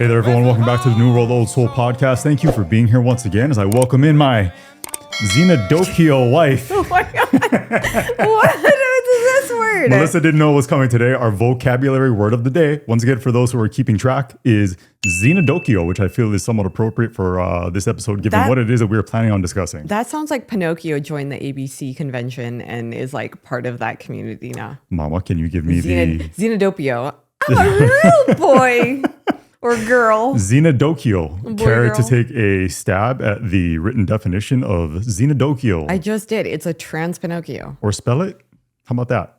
Hey there, everyone. Welcome back to the New World Old Soul podcast. Thank you for being here once again as I welcome in my Xenodokio wife. Oh my God. What is this word? Melissa didn't know it was coming today. Our vocabulary word of the day, once again, for those who are keeping track, is Xenodokio, which I feel is somewhat appropriate for this episode, given what it is that we're planning on discussing. That sounds like Pinocchio joined the ABC convention and is like part of that community now. Mama, can you give me the... Xenodopio. I'm a real boy or girl. Xenodokio. Care to take a stab at the written definition of Xenodokio? I just did. It's a trans Pinocchio. Or spell it? How about that?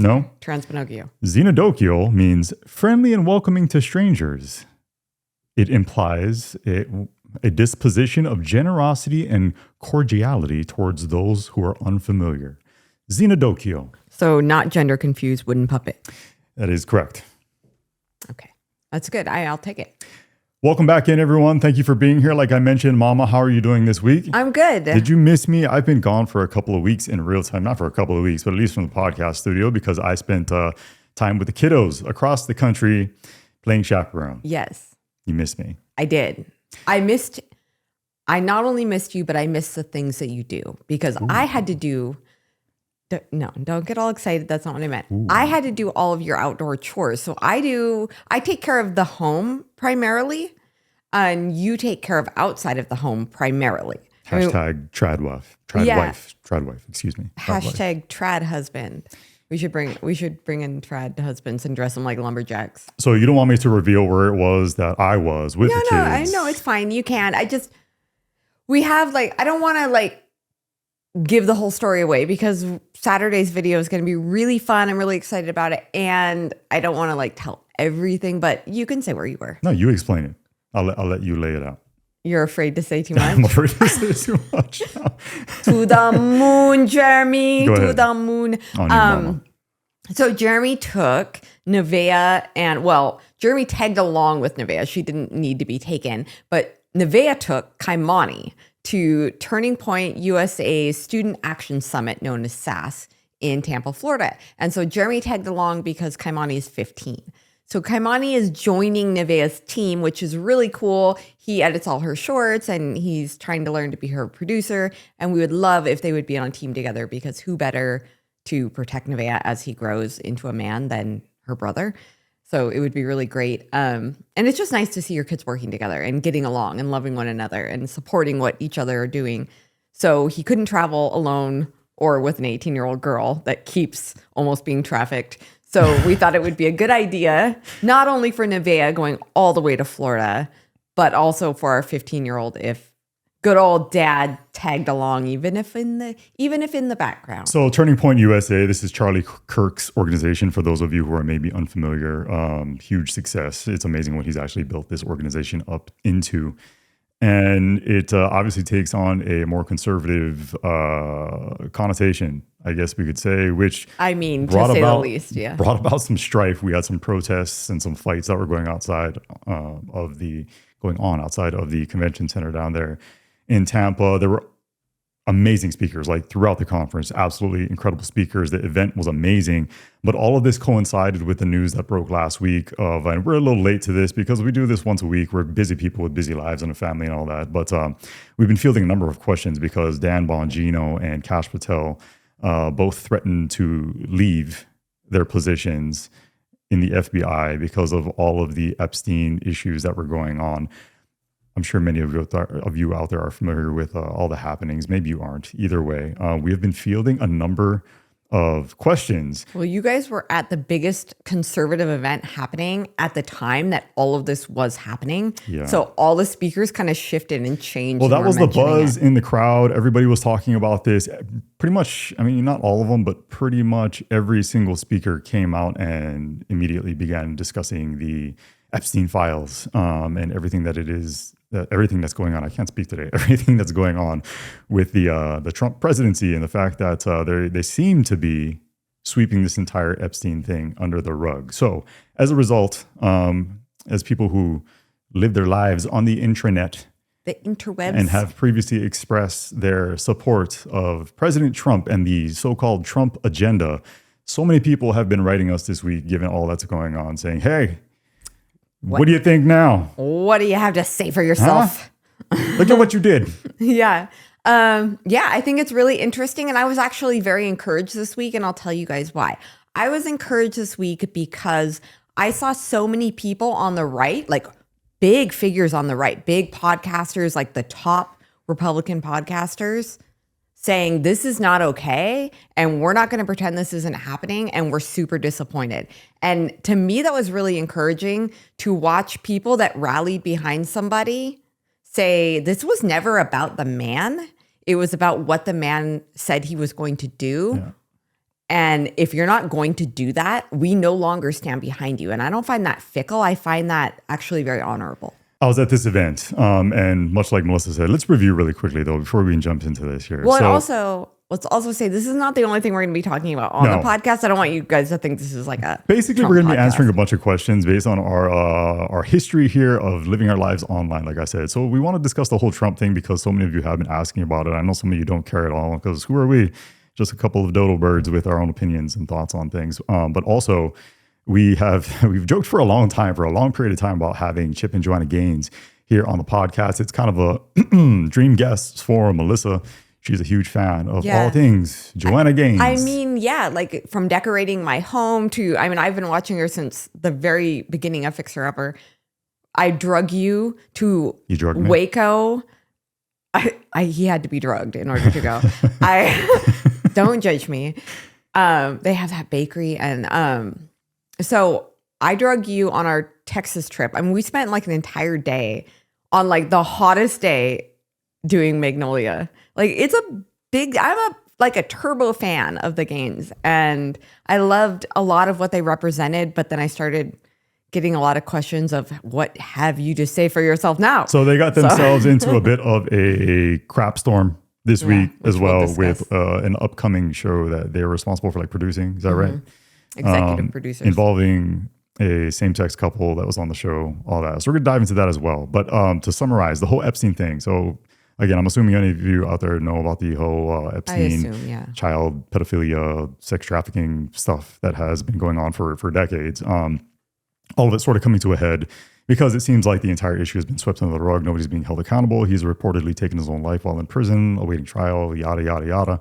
No? Trans Pinocchio. Xenodokio means friendly and welcoming to strangers. It implies a disposition of generosity and cordiality towards those who are unfamiliar. Xenodokio. So not gender confused wooden puppet. That is correct. Okay. That's good. I'll take it. Welcome back in, everyone. Thank you for being here. Like I mentioned, Mama, how are you doing this week? I'm good. Did you miss me? I've been gone for a couple of weeks in real time. Not for a couple of weeks, but at least from the podcast studio, because I spent time with the kiddos across the country playing chaperone. Yes. You missed me. I did. I not only missed you, but I missed the things that you do because I had to do... No, don't get all excited. That's not what I meant. Ooh. I had to do all of your outdoor chores. So I take care of the home primarily, and you take care of outside of the home primarily. Hashtag tradwife. Tradwife, excuse me. Hashtag trad husband. We should bring in trad husbands and dress them like lumberjacks. So you don't want me to reveal where it was that I was with the kids? No, I know it's fine. You can. I don't want to give the whole story away because Saturday's video is going to be really fun. I'm really excited about it. And I don't want to tell everything, but you can say where you were. No, you explain it. I'll let you lay it out. You're afraid to say too much? I'm afraid to say too much. To the moon, Jeremy. Go to ahead. the moon. On your mama. So Jeremy took Nevaeh Jeremy tagged along with Nevaeh. She didn't need to be taken, but Nevaeh took Kaimani to Turning Point USA's Student Action Summit, known as SAS, in Tampa, Florida. And so Jeremy tagged along because Kaimani is 15. So Kaimani is joining Nevaeh's team, which is really cool. He edits all her shorts and he's trying to learn to be her producer. And we would love if they would be on a team together because who better to protect Nevaeh as he grows into a man than her brother? So it would be really great. And it's just nice to see your kids working together and getting along and loving one another and supporting what each other are doing. So he couldn't travel alone or with an 18-year-old girl that keeps almost being trafficked. So we thought it would be a good idea, not only for Nevaeh going all the way to Florida, but also for our 15-year-old if good old dad tagged along, even if in the background. So Turning Point USA, this is Charlie Kirk's organization. For those of you who are maybe unfamiliar, huge success. It's amazing what he's actually built this organization up into. And it obviously takes on a more conservative connotation, I guess we could say, which to say the least, yeah. Brought about some strife. We had some protests and some fights that were going on outside of the convention center down there in Tampa. There were amazing speakers throughout the conference, absolutely incredible speakers. The event was amazing, but all of this coincided with the news that broke last week and we're a little late to this because we do this once a week. We're busy people with busy lives and a family and all that. But we've been fielding a number of questions because Dan Bongino and Kash Patel both threatened to leave their positions in the FBI because of all of the Epstein issues that were going on. I'm sure many of you out there are familiar with all the happenings. Maybe you aren't. Either way, we have been fielding a number of questions. Well, you guys were at the biggest conservative event happening at the time that all of this was happening. Yeah. So all the speakers kind of shifted and changed. Well, that was the buzz in the crowd. Everybody was talking about this. Pretty much, not all of them, but pretty much every single speaker came out and immediately began discussing the Epstein files and everything that it is. Everything that's going on, I can't speak today, everything that's going on with the Trump presidency and the fact that they seem to be sweeping this entire Epstein thing under the rug. So as a result, as people who live their lives on the intranet, the interwebs, and have previously expressed their support of President Trump and the so-called Trump agenda, so many people have been writing us this week, given all that's going on, saying, hey, What do you think now? What do you have to say for yourself? Look at what you did. Yeah. Yeah, I think it's really interesting. And I was actually very encouraged this week, and I'll tell you guys why. I was encouraged this week because I saw so many people on the right, like big figures on the right, big podcasters, like the top Republican podcasters, saying this is not okay and we're not going to pretend this isn't happening and we're super disappointed. And to me, that was really encouraging to watch people that rallied behind somebody say this was never about the man. It was about what the man said he was going to do. Yeah. And if you're not going to do that, we no longer stand behind you. And I don't find that fickle. I find that actually very honorable. I was at this event, and much like Melissa said, let's review really quickly though before we jump into this here. Well, and also, let's also say this is not the only thing we're going to be talking about on the podcast. I don't want you guys to think this is like a basically Trump we're going to be podcast. answering a bunch of questions based on our history here of living our lives online, like I said. So we want to discuss the whole Trump thing because so many of you have been asking about it. I know some of you don't care at all because who are we? Just a couple of dodo birds with our own opinions and thoughts on things. But also we've joked for a long period of time about having Chip and Joanna Gaines here on the podcast. It's kind of a dream guest for Melissa. She's a huge fan of all things Joanna Gaines. I mean, yeah, like from decorating my home to, I mean, I've been watching her since the very beginning of Fixer Upper. I drug you to Waco. He had to be drugged in order to go. Don't judge me. They have that bakery. And so I drug you on our Texas trip. I mean, we spent like an entire day on like the hottest day doing Magnolia. Like it's I'm a turbo fan of the Gaines, and I loved a lot of what they represented, but then I started getting a lot of questions of what have you to say for yourself now? So they got themselves into a bit of a crap storm this week as well with an upcoming show that they're responsible for like producing. Is that right? Executive producers. Involving a same-sex couple that was on the show, all that. So we're going to dive into that as well. But to summarize, the whole Epstein thing. So again, I'm assuming any of you out there know about the whole Epstein child pedophilia, sex trafficking stuff that has been going on for decades. All of it sort of coming to a head because it seems like the entire issue has been swept under the rug. Nobody's being held accountable. He's reportedly taken his own life while in prison, awaiting trial, yada, yada, yada.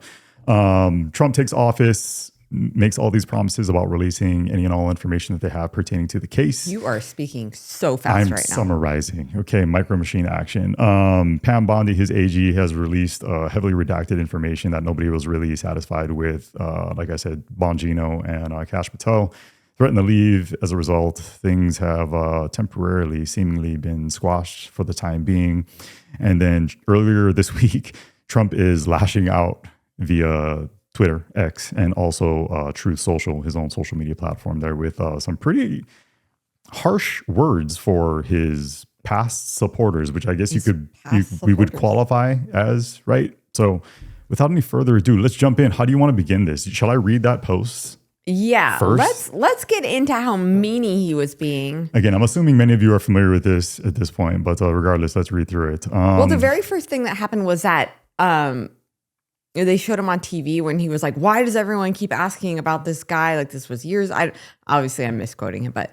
Trump takes office, makes all these promises about releasing any and all information that they have pertaining to the case. You are speaking so fast right now. I'm summarizing. Okay, micro machine action. Pam Bondi, his AG, has released heavily redacted information that nobody was really satisfied with. Like I said, Bongino and Kash Patel threatened to leave. As a result, things have temporarily seemingly been squashed for the time being. And then earlier this week, Trump is lashing out via Twitter, X, and also Truth Social, his own social media platform there, with some pretty harsh words for his past supporters, which I guess we would qualify as, right? So without any further ado, let's jump in. How do you want to begin this? Shall I read that post? Yeah, first? let's get into how meany he was being. Again, I'm assuming many of you are familiar with this at this point, but regardless, let's read through it. Well, the very first thing that happened was that they showed him on TV when he was like, why does everyone keep asking about this guy? Like this was years. Obviously I'm misquoting him, but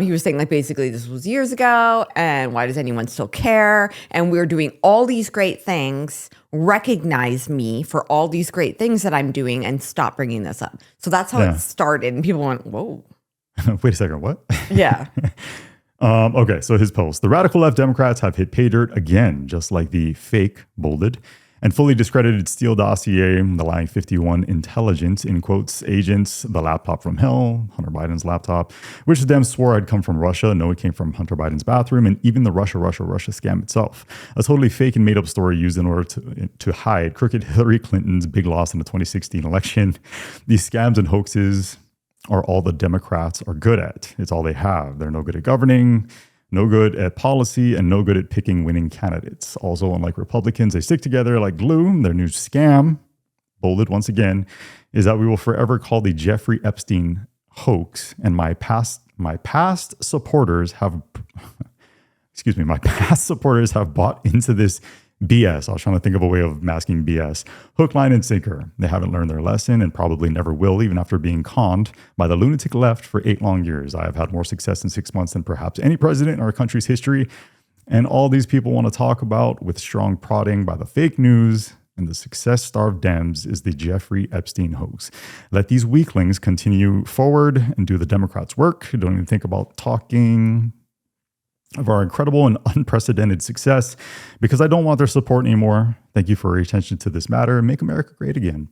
he was saying like basically this was years ago and why does anyone still care? And we're doing all these great things. Recognize me for all these great things that I'm doing and stop bringing this up. So that's how it started. And people went, whoa. Wait a second, what? Yeah. Okay, so his post. The radical left Democrats have hit pay dirt again, just like the fake bolded and fully discredited Steele dossier, the lying 51 intelligence, in quotes, agents, the laptop from hell, Hunter Biden's laptop, which the Dems swore had come from Russia. No, it came from Hunter Biden's bathroom, and even the Russia scam itself. A totally fake and made up story used in order to hide crooked Hillary Clinton's big loss in the 2016 election. These scams and hoaxes are all the Democrats are good at. It's all they have. They're no good at governing, no good at policy, and no good at picking winning candidates. Also, unlike Republicans, they stick together like glue. Their new scam, bolded once again, is that we will forever call the Jeffrey Epstein hoax. And my past supporters have, my past supporters have bought into this BS. I was trying to think of a way of masking BS. Hook, line, and sinker. They haven't learned their lesson and probably never will, even after being conned by the lunatic left for 8 long years. I have had more success in 6 months than perhaps any president in our country's history. And all these people want to talk about with strong prodding by the fake news and the success-starved Dems is the Jeffrey Epstein hoax. Let these weaklings continue forward and do the Democrats' work. Don't even think about talking of our incredible and unprecedented success because I don't want their support anymore. Thank you for your attention to this matter and make America great again.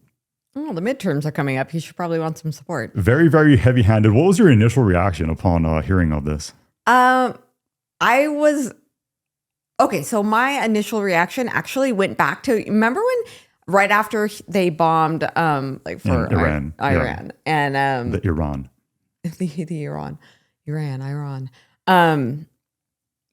Oh, the midterms are coming up. You should probably want some support. Very, very heavy-handed. What was your initial reaction upon hearing of this? Okay, so my initial reaction actually went back to, remember when right after they bombed Iran. And the Iran. Iran.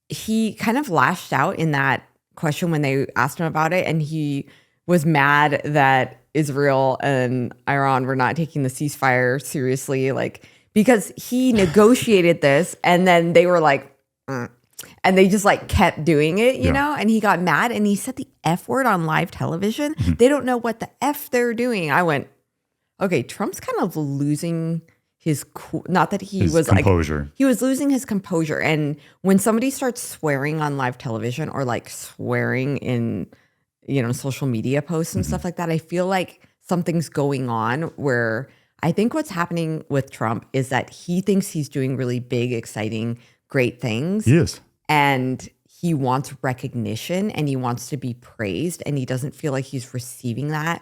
He kind of lashed out in that question when they asked him about it, and he was mad that Israel and Iran were not taking the ceasefire seriously, like because he negotiated this, and then they were like, and they just like kept doing it, you know. And he got mad, and he said the F word on live television. They don't know what the F they're doing. I went, okay, Trump's kind of losing his not that his composure. Like he was losing his composure. And when somebody starts swearing on live television or like swearing in, social media posts and stuff like that, I feel like something's going on where I think what's happening with Trump is that he thinks he's doing really big, exciting, great things. Yes. And he wants recognition and he wants to be praised, and he doesn't feel like he's receiving that.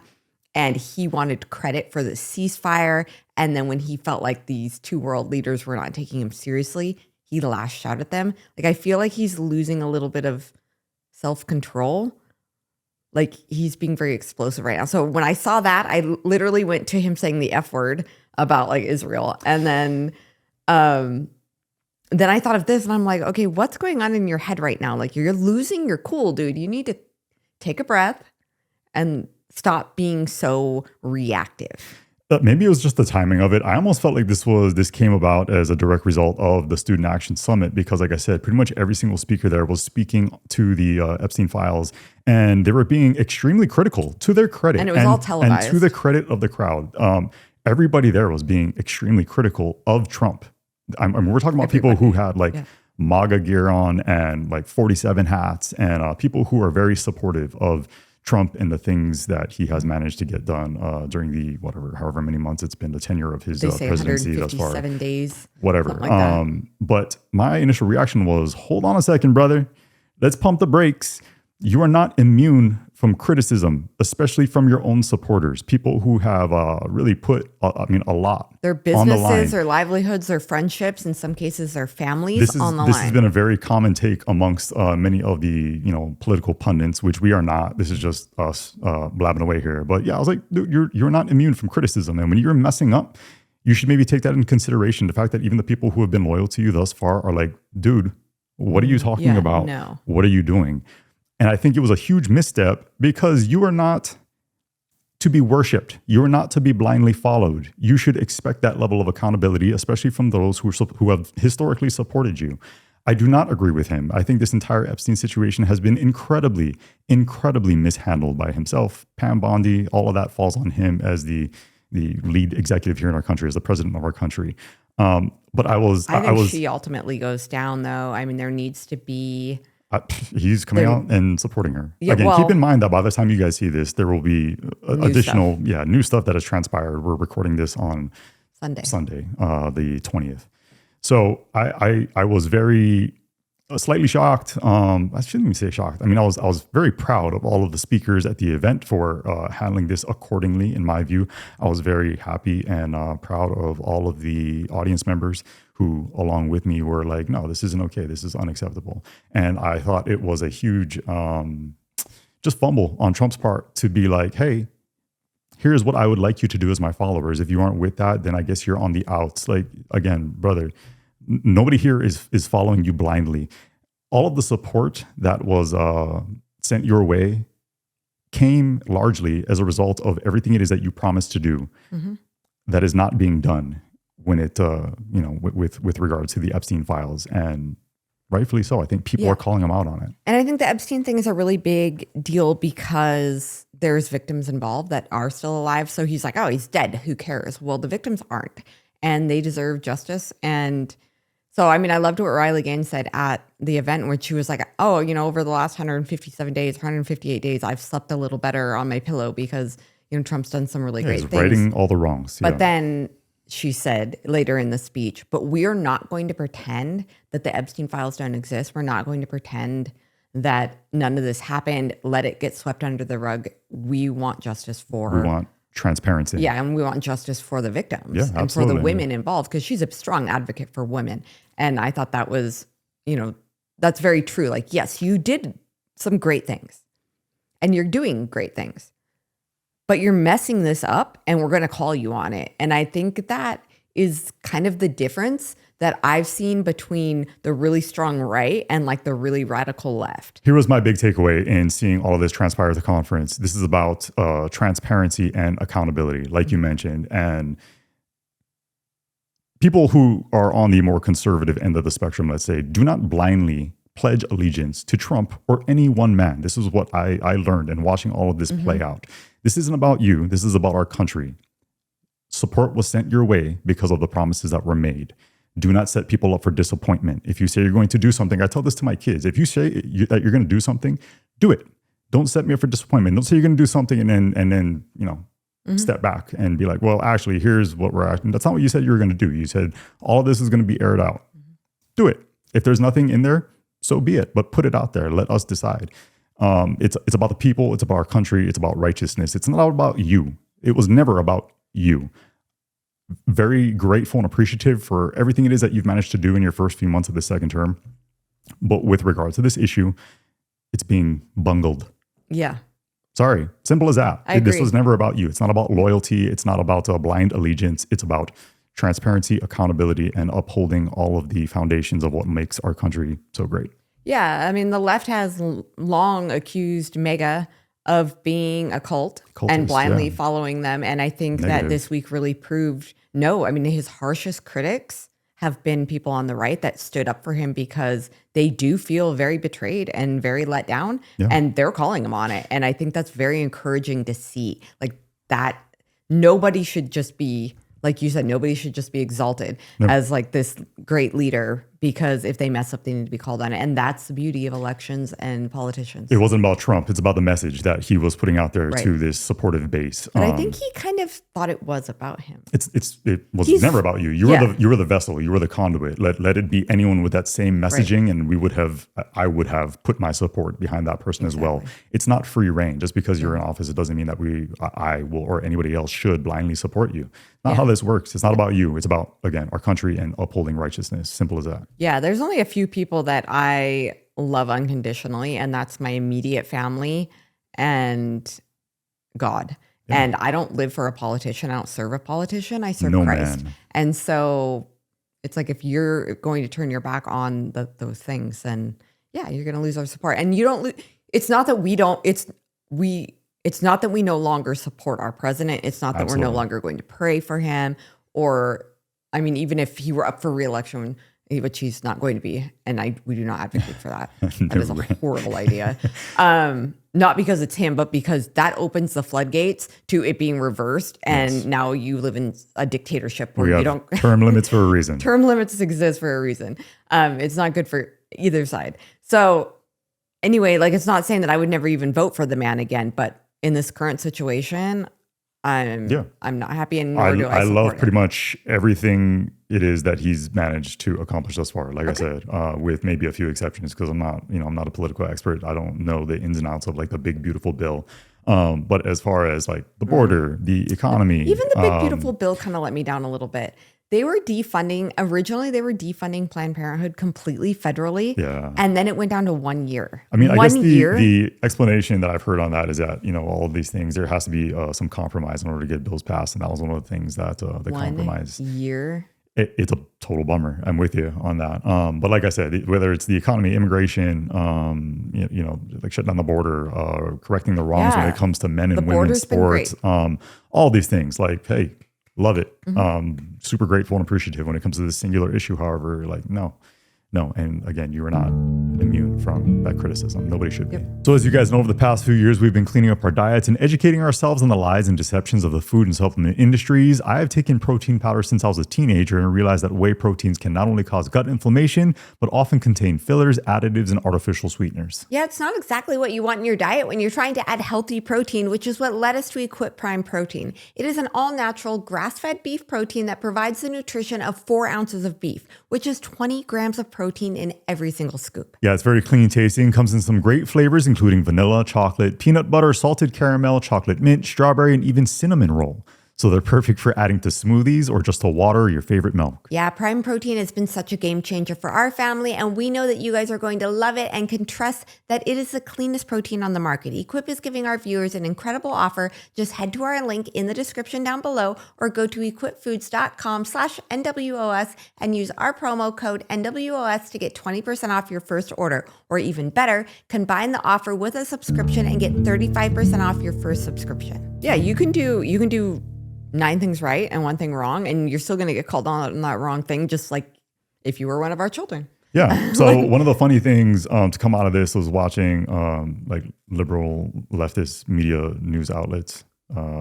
And he wanted credit for the ceasefire. And then when he felt like these 2 world leaders were not taking him seriously, he lashed out at them. Like, I feel like he's losing a little bit of self-control. Like, he's being very explosive right now. So when I saw that, I literally went to him saying the F word about like Israel. And then I thought of this, and I'm like, okay, what's going on in your head right now? Like, you're losing your cool, dude. You need to take a breath and stop being so reactive. Maybe it was just the timing of it. I almost felt like this came about as a direct result of the Student Action Summit because, like I said, pretty much every single speaker there was speaking to the Epstein files, and they were being extremely critical to their credit. And it was all televised. And to the credit of the crowd. Everybody there was being extremely critical of Trump. I mean, we're talking about people who had like MAGA gear on and like 47 hats and people who are very supportive of Trump and the things that he has managed to get done during the however many months it's been, the tenure of his presidency thus far. 7 days. Whatever. Like but my initial reaction was, hold on a second, brother. Let's pump the brakes. You are not immune from criticism, especially from your own supporters, people who have really put, a lot their businesses, their livelihoods, their friendships, in some cases, their families on the line. This has been a very common take amongst many of the, political pundits, which we are not. This is just us blabbing away here. But yeah, I was like, dude, you're not immune from criticism. And when you're messing up, you should maybe take that into consideration. The fact that even the people who have been loyal to you thus far are like, dude, what are you talking about? No. What are you doing? And I think it was a huge misstep because you are not to be worshipped. You are not to be blindly followed. You should expect that level of accountability, especially from those who have historically supported you. I do not agree with him. I think this entire Epstein situation has been incredibly, incredibly mishandled by himself. Pam Bondi, all of that falls on him as the lead executive here in our country, as the president of our country. But I think she ultimately goes down, though. I mean, there needs to be... he's coming out and supporting her. Yeah, again, keep in mind that by the time you guys see this, there will be additional new stuff that has transpired. We're recording this on Sunday, the 20th. So I was very slightly shocked. I shouldn't even say shocked. I mean, I was very proud of all of the speakers at the event for handling this accordingly. In my view, I was very happy and proud of all of the audience members who, along with me, were like, no, this isn't okay. This is unacceptable. And I thought it was a huge just fumble on Trump's part to be like, hey, here's what I would like you to do as my followers. If you aren't with that, then I guess you're on the outs. Like, again, brother, nobody here is following you blindly. All of the support that was sent your way came largely as a result of everything it is that you promised to do that is not being done when it, with regard to the Epstein files. And rightfully so. I think people are calling him out on it. And I think the Epstein thing is a really big deal because there's victims involved that are still alive. So he's like, oh, he's dead. Who cares? Well, the victims aren't, and they deserve justice. And so, I mean, I loved what Riley Gaines said at the event, where she was like, oh, you know, over the last 157 days, 158 days, I've slept a little better on my pillow because, you know, Trump's done some really great he's things. righting all the wrongs. But then she said later in the speech, but we're not going to pretend that the Epstein files don't exist. We're not going to pretend that none of this happened. Let it get swept under the rug. We want justice for... We want transparency. Yeah, and we want justice for the victims and for absolutely. the women involved, because she's a strong advocate for women. And I thought that was, you know, that's very true. Like, yes, you did some great things and you're doing great things, but you're messing this up and we're going to call you on it. And I think that is kind of the difference that I've seen between the really strong right and like the really radical left. Here was my big takeaway in seeing all of this transpire at the conference. This is about transparency and accountability, like you mentioned. And people who are on the more conservative end of the spectrum, let's say, do not blindly pledge allegiance to Trump or any one man. This is what I learned in watching all of this play out. This isn't about you. This is about our country. Support was sent your way because of the promises that were made. Do not set people up for disappointment. If you say you're going to do something, I tell this to my kids. If you say that you're going to do something, do it. Don't set me up for disappointment. Don't say you're going to do something and then you know, step back and be like, well, actually, here's what we're acting. That's not what you said you were going to do. You said all of this is going to be aired out. Do it. If there's nothing in there, so be it. But put it out there. Let us decide. It's about the people. It's about our country. It's about righteousness. It's not about you. It was never about you. Very grateful and appreciative for everything it is that you've managed to do in your first few months of the second term. But with regard to this issue, it's being bungled. Yeah. Sorry. Simple as that. I agree. This was never about you. It's not about loyalty. It's not about a blind allegiance. It's about transparency, accountability, and upholding all of the foundations of what makes our country so great. Yeah. I mean, the left has long accused MAGA of being a cult and blindly following them. And I think that this week really proved, no, I mean, his harshest critics have been people on the right that stood up for him because they do feel very betrayed and very let down, and they're calling him on it. And I think that's very encouraging to see, like, that nobody should just be, like you said, nobody should just be exalted as like this great leader, because if they mess up, they need to be called on it. And that's the beauty of elections and politicians. It wasn't about Trump. It's about the message that he was putting out there to this supportive base. But I think he kind of thought it was about him. It was never about you. You were the vessel. You were the conduit. Let it be anyone with that same messaging, and I would have put my support behind that person as well. It's not free reign. Just because you're in office, it doesn't mean that I will or anybody else should blindly support you. Not how this works. It's not about you. It's about, again, our country and upholding righteousness. Simple as that. Yeah, there's only a few people that I love unconditionally, and that's my immediate family and God. Yeah. And I don't live for a politician. I don't serve a politician. I serve Christ. Man. And so it's like, if you're going to turn your back on those things, then yeah, you're going to lose our support. And you don't. It's not that we don't. It's not that we no longer support our president. It's not that we're no longer going to pray for him, or, I mean, even if he were up for re-election, which he's not going to be, and we do not advocate for that. That is a horrible idea. Not because it's him, but because that opens the floodgates to it being reversed, and now you live in a dictatorship where you don't. Term limits for a reason. Term limits exist for a reason. It's not good for either side. So anyway, like, it's not saying that I would never even vote for the man again, but in this current situation, I'm not happy, and nor do I support love it. Pretty much everything it is that he's managed to accomplish thus far. Like I said, with maybe a few exceptions, because I'm not a political expert. I don't know the ins and outs of like the big beautiful bill. But as far as like the border, the economy, even the big beautiful bill kind of let me down a little bit. Originally they were defunding Planned Parenthood completely federally. Yeah. And then it went down to 1 year. I mean, I guess the explanation that I've heard on that is that, all of these things, there has to be some compromise in order to get bills passed. And that was one of the things that the compromise. 1 year? It's a total bummer. I'm with you on that. But like I said, whether it's the economy, immigration, like shutting down the border, correcting the wrongs when it comes to men and women's sports, all these things, like, hey, love it. Super grateful and appreciative when it comes to this singular issue. However, like, no, No. And again, you are not immune from that criticism. Nobody should be. So as you guys know, over the past few years, we've been cleaning up our diets and educating ourselves on the lies and deceptions of the food and supplement industries. I have taken protein powder since I was a teenager and realized that whey proteins can not only cause gut inflammation, but often contain fillers, additives, and artificial sweeteners. Yeah, it's not exactly what you want in your diet when you're trying to add healthy protein, which is what led us to Equip Prime Protein. It is an all-natural, grass-fed beef protein that provides the nutrition of 4 ounces of beef, which is 20 grams of protein in every single scoop. Yeah, it's very clean tasting. Comes in some great flavors, including vanilla, chocolate, peanut butter, salted caramel, chocolate mint, strawberry, and even cinnamon roll. So they're perfect for adding to smoothies or just to water your favorite milk. Yeah, Prime Protein has been such a game changer for our family, and we know that you guys are going to love it and can trust that it is the cleanest protein on the market. Equip is giving our viewers an incredible offer. Just head to our link in the description down below or go to equipfoods.com/NWOS and use our promo code NWOS to get 20% off your first order. Or even better, combine the offer with a subscription and get 35% off your first subscription. Yeah, you can do 9 things right and 1 thing wrong, and you're still going to get called on that wrong thing, just like if you were one of our children. Yeah. So one of the funny things to come out of this was watching like liberal leftist media news outlets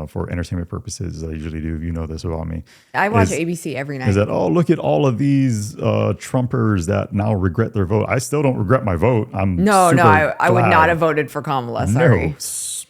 for entertainment purposes. I usually do. You know this about me. I watch ABC every night. Is that, oh, look at all of these Trumpers that now regret their vote. I still don't regret my vote. I would not have voted for Kamala. Sorry. No.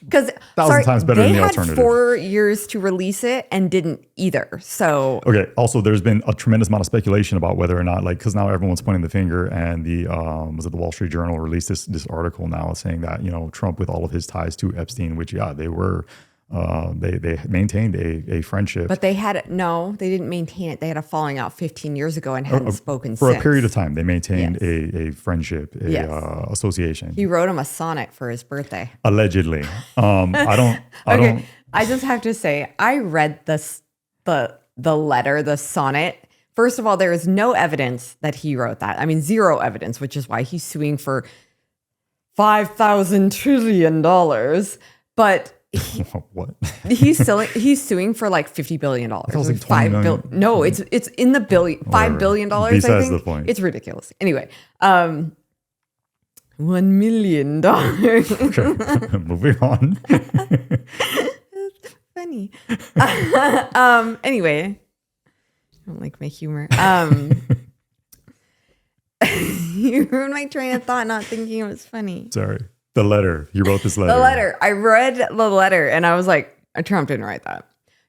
Because 1,000 times better than the alternative. They had 4 years to release it and didn't either. So okay. Also, there's been a tremendous amount of speculation about whether or not, like, because now everyone's pointing the finger, and the the Wall Street Journal released this article now saying that, you know, Trump, with all of his ties to Epstein, which they were. They maintained a friendship, but they didn't maintain it. They had a falling out 15 years ago and hadn't spoken for since. A period of time. They maintained a friendship, association. He wrote him a sonnet for his birthday, allegedly. I just have to say, I read the letter, the sonnet. First of all, there is no evidence that he wrote that. I mean, 0 evidence, which is why he's suing for $5,000 trillion. But what? he's suing for like $50 billion. It was like 20 million. No, it's in the billion, $5 billion. Besides the point. It's ridiculous. Anyway, $1 million. Okay, moving on. That's funny. Anyway, I don't like my humor. You ruined my train of thought, not thinking it was funny. Sorry. The letter. You wrote this letter. The letter. I read the letter and I was like, Trump didn't write that.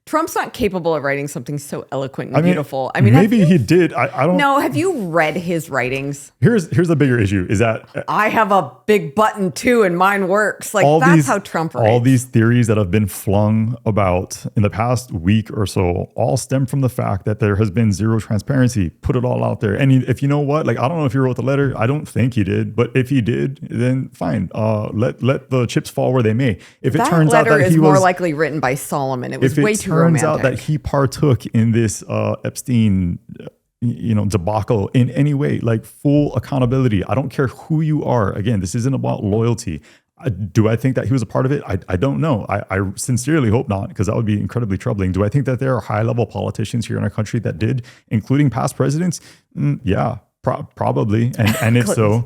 Trump's not capable of writing something so eloquent and beautiful. I mean, maybe he did. I don't know. Have you read his writings? Here's the bigger issue is that I have a big button too and mine works. Like, that's how Trump writes. All these theories that have been flung about in the past week or so all stem from the fact that there has been zero transparency. Put it all out there. And if you know what, like, I don't know if he wrote the letter. I don't think he did. But if he did, then fine. Let the chips fall where they may. If it turns out that letter is more likely written by Solomon. It was way too romantic. Turns out that he partook in this Epstein debacle in any way, like, full accountability. I don't care who you are. Again, this isn't about loyalty. Do I think that he was a part of it? I don't know. I sincerely hope not, because that would be incredibly troubling. Do I think that there are high-level politicians here in our country that did, including past presidents? Yeah, probably. And if so,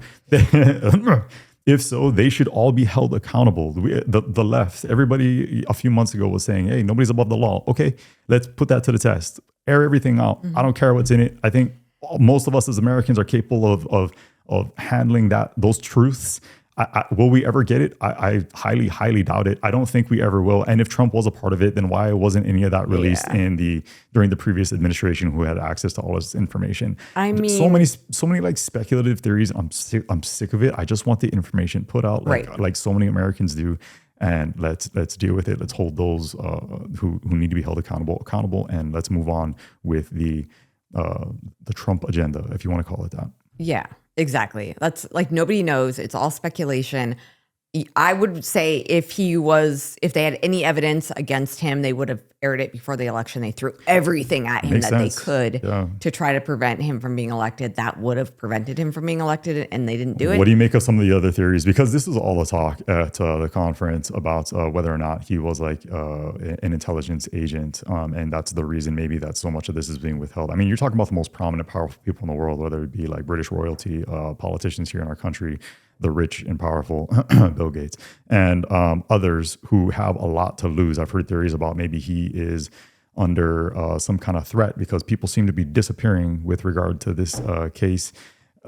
if so, they should all be held accountable. The left, everybody a few months ago was saying, hey, nobody's above the law. Okay, let's put that to the test. Air everything out. Mm-hmm. I don't care what's in it. I think most of us as Americans are capable of handling those truths. Will we ever get it? I highly, highly doubt it. I don't think we ever will. And if Trump was a part of it, then why wasn't any of that released during the previous administration, who had access to all this information? I mean, so many like speculative theories. I'm sick of it. I just want the information put out, like so many Americans do. And let's deal with it. Let's hold those who need to be held accountable, and let's move on with the Trump agenda, if you want to call it that. Yeah. Exactly. That's like, nobody knows. It's all speculation. I would say if they had any evidence against him, they would have aired it before the election. They threw everything at him Makes that sense. they could Yeah. to try to prevent him from being elected. That would have prevented him from being elected, and they didn't do it. What do you make of some of the other theories? Because this is all the talk at the conference about whether or not he was like an intelligence agent. And that's the reason maybe that so much of this is being withheld. I mean, you're talking about the most prominent, powerful people in the world, whether it be like British royalty, politicians here in our country, the rich and powerful, Bill Gates, and others who have a lot to lose. I've heard theories about maybe he is under some kind of threat because people seem to be disappearing with regard to this case.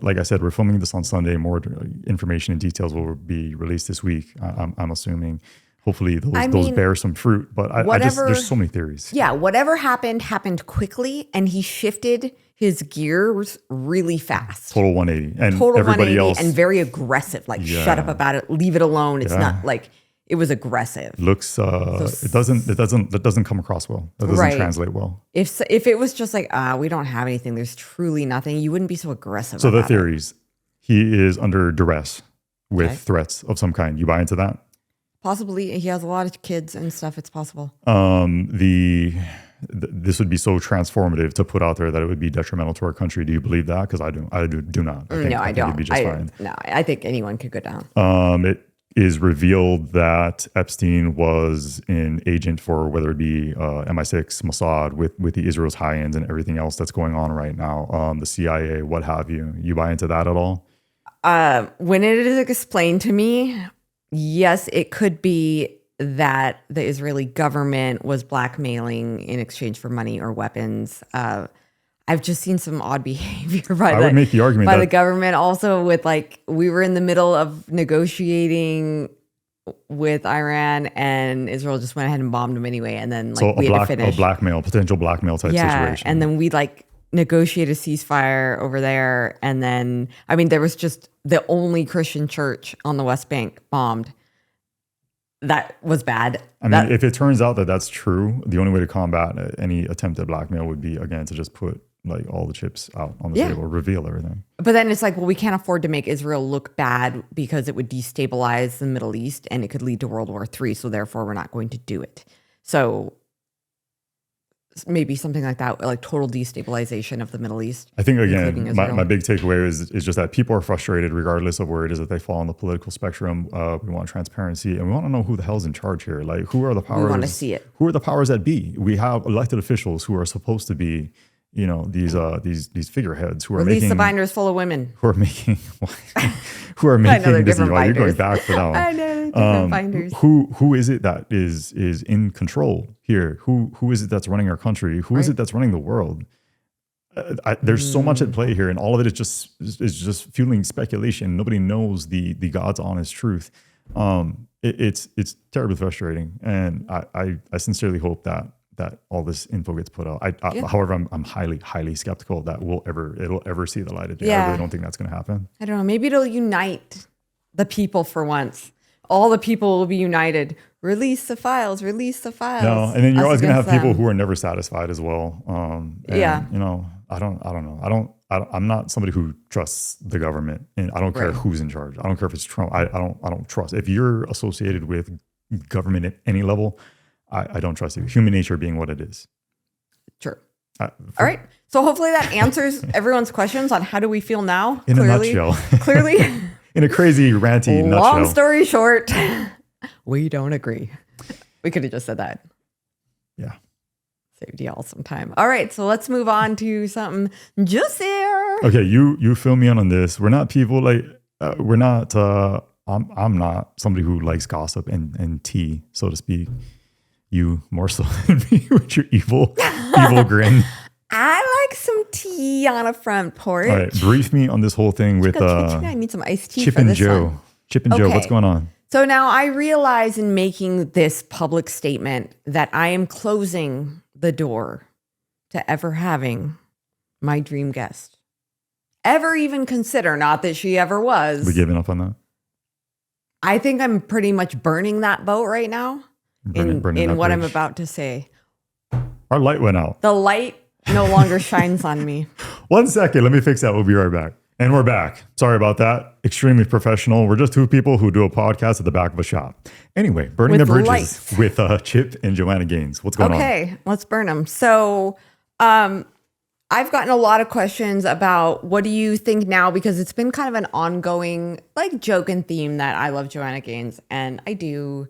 Like I said, we're filming this on Sunday. More information and details will be released this week. I'm assuming. Hopefully those bear some fruit. But there's so many theories. Yeah, whatever happened quickly, and he shifted his gears really fast. Total 180. And Total everybody 180 else. And very aggressive. Like, shut up about it. Leave it alone. It's not like, it was aggressive. Looks, it doesn't come across well. That doesn't translate well. If it was just like, we don't have anything, there's truly nothing, you wouldn't be so aggressive So about the theories, he is under duress with threats of some kind. You buy into that? Possibly. He has a lot of kids and stuff. It's possible. This would be so transformative to put out there that it would be detrimental to our country. Do you believe that? Because I do not. I think it'd be just fine. No, I think anyone could go down. It is revealed that Epstein was an agent for whether it be MI6, Mossad, with the Israel's high ends and everything else that's going on right now, the CIA, what have you. You buy into that at all? When it is explained to me, yes, it could be that the Israeli government was blackmailing in exchange for money or weapons. I've just seen some odd behavior would make the argument by the government. Also, with like, we were in the middle of negotiating with Iran, and Israel just went ahead and bombed them anyway. And then like we had to finish. Potential blackmail type situation. And then we like negotiate a ceasefire over there. And then, I mean, there was just the only Christian church on the West Bank bombed. That was bad. I mean, if it turns out that that's true, the only way to combat any attempt at blackmail would be, again, to just put like all the chips out on the table, reveal everything. But then it's like, well, we can't afford to make Israel look bad because it would destabilize the Middle East and it could lead to World War III. So therefore, we're not going to do it. So maybe something like that, like total destabilization of the Middle East. I think, again, my big takeaway is just that people are frustrated regardless of where it is that they fall on the political spectrum. We want transparency, and we want to know who the hell's in charge here. Like, who are the powers? We want to see it. Who are the powers that be? We have elected officials who are supposed to be, these figureheads who are Release the binders full of women. Who are making this. You're going back for that one. I know, different binders. Who is it that is in control here? Who is it that's running our country? Who is it that's running the world? There's so much at play here, and all of it is just fueling speculation. Nobody knows the God's honest truth. It's terribly frustrating, and I sincerely hope that all this info gets put out. However, I'm highly skeptical that it'll ever see the light of day. I really don't think that's going to happen. I don't know. Maybe it'll unite the people for once. All the people will be united. Release the files. Release the files. No, and then you're always going to have people who are never satisfied as well. I don't know. I'm not somebody who trusts the government, and I don't care who's in charge. I don't care if it's Trump. I don't trust. If you're associated with government at any level, I don't trust you. Human nature being what it is. Sure. All right. So hopefully that answers everyone's questions on how do we feel now. In a nutshell. Clearly. In a crazy, ranty nutshell. Long story short, we don't agree. We could have just said that. Yeah. Saved y'all some time. All right. So let's move on to something juicier. Okay. You fill me in on this. We're not people like, we're not, I'm not somebody who likes gossip and tea, so to speak. You more so than me with your evil grin. I like some tea on a front porch. All right, brief me on this whole thing with I need some iced tea Chip for and this Joe. one. Chip and Joe, what's going on? So now I realize in making this public statement that I am closing the door to ever having my dream guest. Ever even consider, not that she ever was. We giving up on that? I think I'm pretty much burning that boat right now. In what I'm about to say. Our light went out. The light no longer shines on me. 1 second. Let me fix that. We'll be right back. And we're back. Sorry about that. Extremely professional. We're just two people who do a podcast at the back of a shop. Anyway, burning With the bridges lights. with Chip and Joanna Gaines. What's going on? Okay, let's burn them. So, I've gotten a lot of questions about what do you think now, because it's been kind of an ongoing like joke and theme that I love Joanna Gaines, and I do.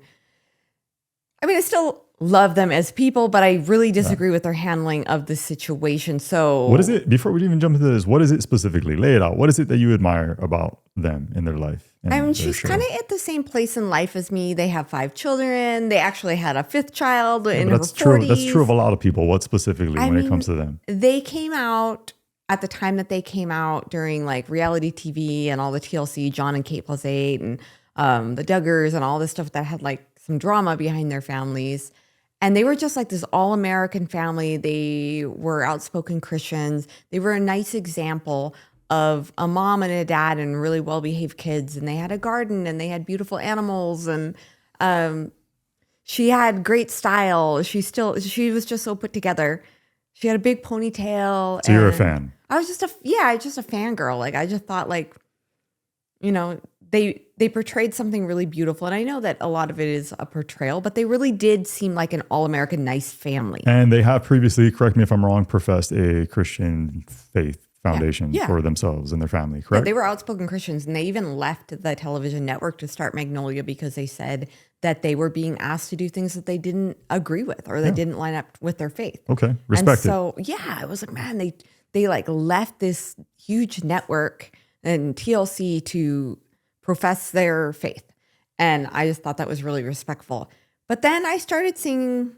I mean, I still love them as people, but I really disagree with their handling of the situation. So What is it, before we even jump into this, what is it specifically? Lay it out. What is it that you admire about them in their life? I mean, she's kind of at the same place in life as me. They have 5 children. They actually had a 5th child in her 40s. True. That's true of a lot of people. What specifically when it comes to them? They came out at the time that they came out during like reality TV and all the TLC, John and Kate plus 8 and the Duggars and all this stuff that had like some drama behind their families. And they were just like this all-American family. They were outspoken Christians. They were a nice example of a mom and a dad and really well-behaved kids. And they had a garden and they had beautiful animals. And she had great style. She was just so put together. She had a big ponytail. So you're a fan. I was just a fangirl. Like, I just thought like, you know, they portrayed something really beautiful. And I know that a lot of it is a portrayal, but they really did seem like an all-American nice family. And they have previously, correct me if I'm wrong, professed a Christian faith foundation for themselves and their family, correct? They were outspoken Christians, and they even left the television network to start Magnolia because they said that they were being asked to do things that they didn't agree with or that didn't line up with their faith. Okay, respect it. So, yeah, it was like, man, they like left this huge network and TLC to profess their faith. And I just thought that was really respectful. But then I started seeing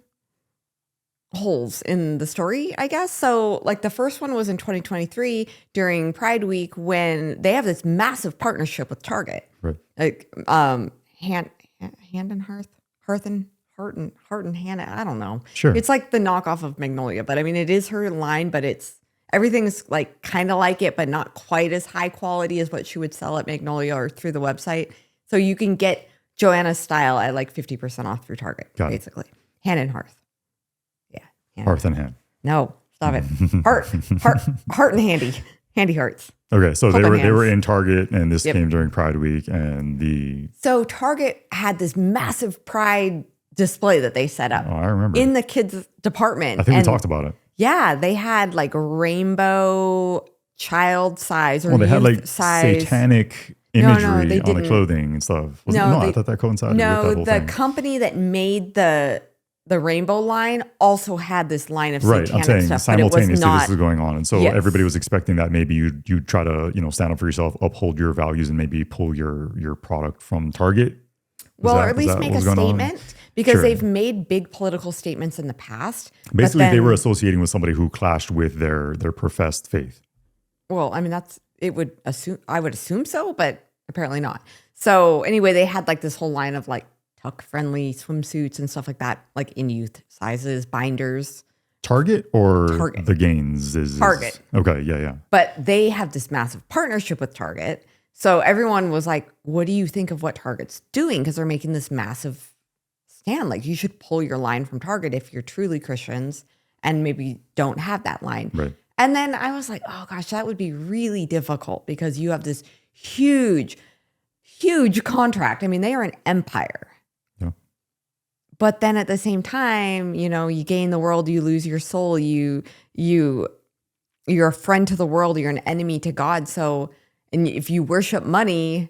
holes in the story, I guess. So like the first one was in 2023 during Pride Week when they have this massive partnership with Target. Right. Like Hand and Heart and Hannah. I don't know. Sure. It's like the knockoff of Magnolia, but I mean it is her line, but everything's like kind of like it, but not quite as high quality as what she would sell at Magnolia or through the website. So you can get Joanna's style at like 50% off through Target, basically. Hand and Hearth. Yeah. Hearth and hand. No, stop it. Heart and handy hearts. Okay, so Hold they were in Target, and this came during Pride Week, and So Target had this massive Pride display that they set up. Oh, I remember. In the kids department. I think we talked about it. Yeah, they had like rainbow child size or they had like size. Satanic imagery on they the didn't. clothing and stuff. I thought that coincided with that whole the thing. company that made the rainbow line also had this line of satanic I'm saying stuff, simultaneously but it was not, this was going on, and so Yes. everybody was expecting that maybe you try to stand up for yourself, uphold your values, and maybe pull your product from Target. or at least make a statement, because they've made big political statements in the past. Basically, they were associating with somebody who clashed with their professed faith. Well, I mean I would assume so, but apparently not. So anyway, they had like this whole line of like tuck-friendly swimsuits and stuff like that, like in youth sizes, binders. Target or Target. the Gaines is Target. Okay, yeah. But they have this massive partnership with Target. So everyone was like, what do you think of what Target's doing? Because they're making this massive stand. Like, you should pull your line from Target if you're truly Christians and maybe don't have that line. Right. And then I was like, oh gosh, that would be really difficult because you have this huge contract. I mean, they are an empire. Yeah. But then at the same time, you gain the world, you lose your soul. You're a friend to the world, you're an enemy to God. So, and if you worship money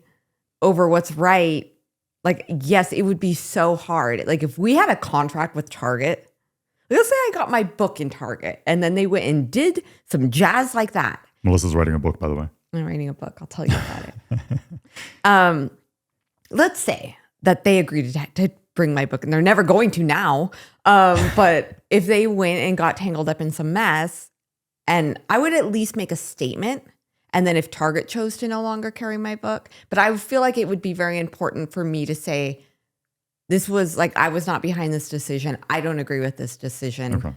over what's right, like, yes, it would be so hard. Like if we had a contract with Target, let's say I got my book in Target and then they went and did some jazz like that. Melissa's writing a book, by the way. I'm writing a book. I'll tell you about it. Let's say that they agreed to bring my book, and they're never going to now. But if they went and got tangled up in some mess, and I would at least make a statement. And then if Target chose to no longer carry my book, but I feel like it would be very important for me to say, this was like, I was not behind this decision. I don't agree with this decision. Okay.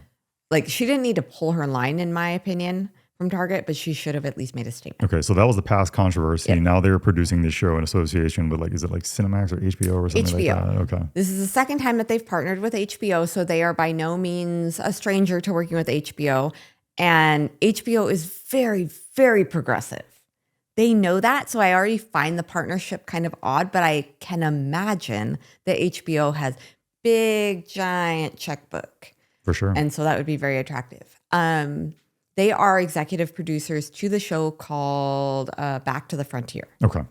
Like, she didn't need to pull her line, in my opinion, from Target, but she should have at least made a statement. Okay, so that was the past controversy. Yeah. Now they're producing this show in association with, like, is it like Cinemax or HBO or something HBO. like that? Okay. This is the second time that they've partnered with HBO, so they are by no means a stranger to working with HBO. And HBO is very, very progressive. they know that. So I already find the partnership kind of odd, but I can imagine that HBO has big, giant checkbook. For sure. And so that would be very attractive. They are executive producers to the show called Back to the Frontier. Okay.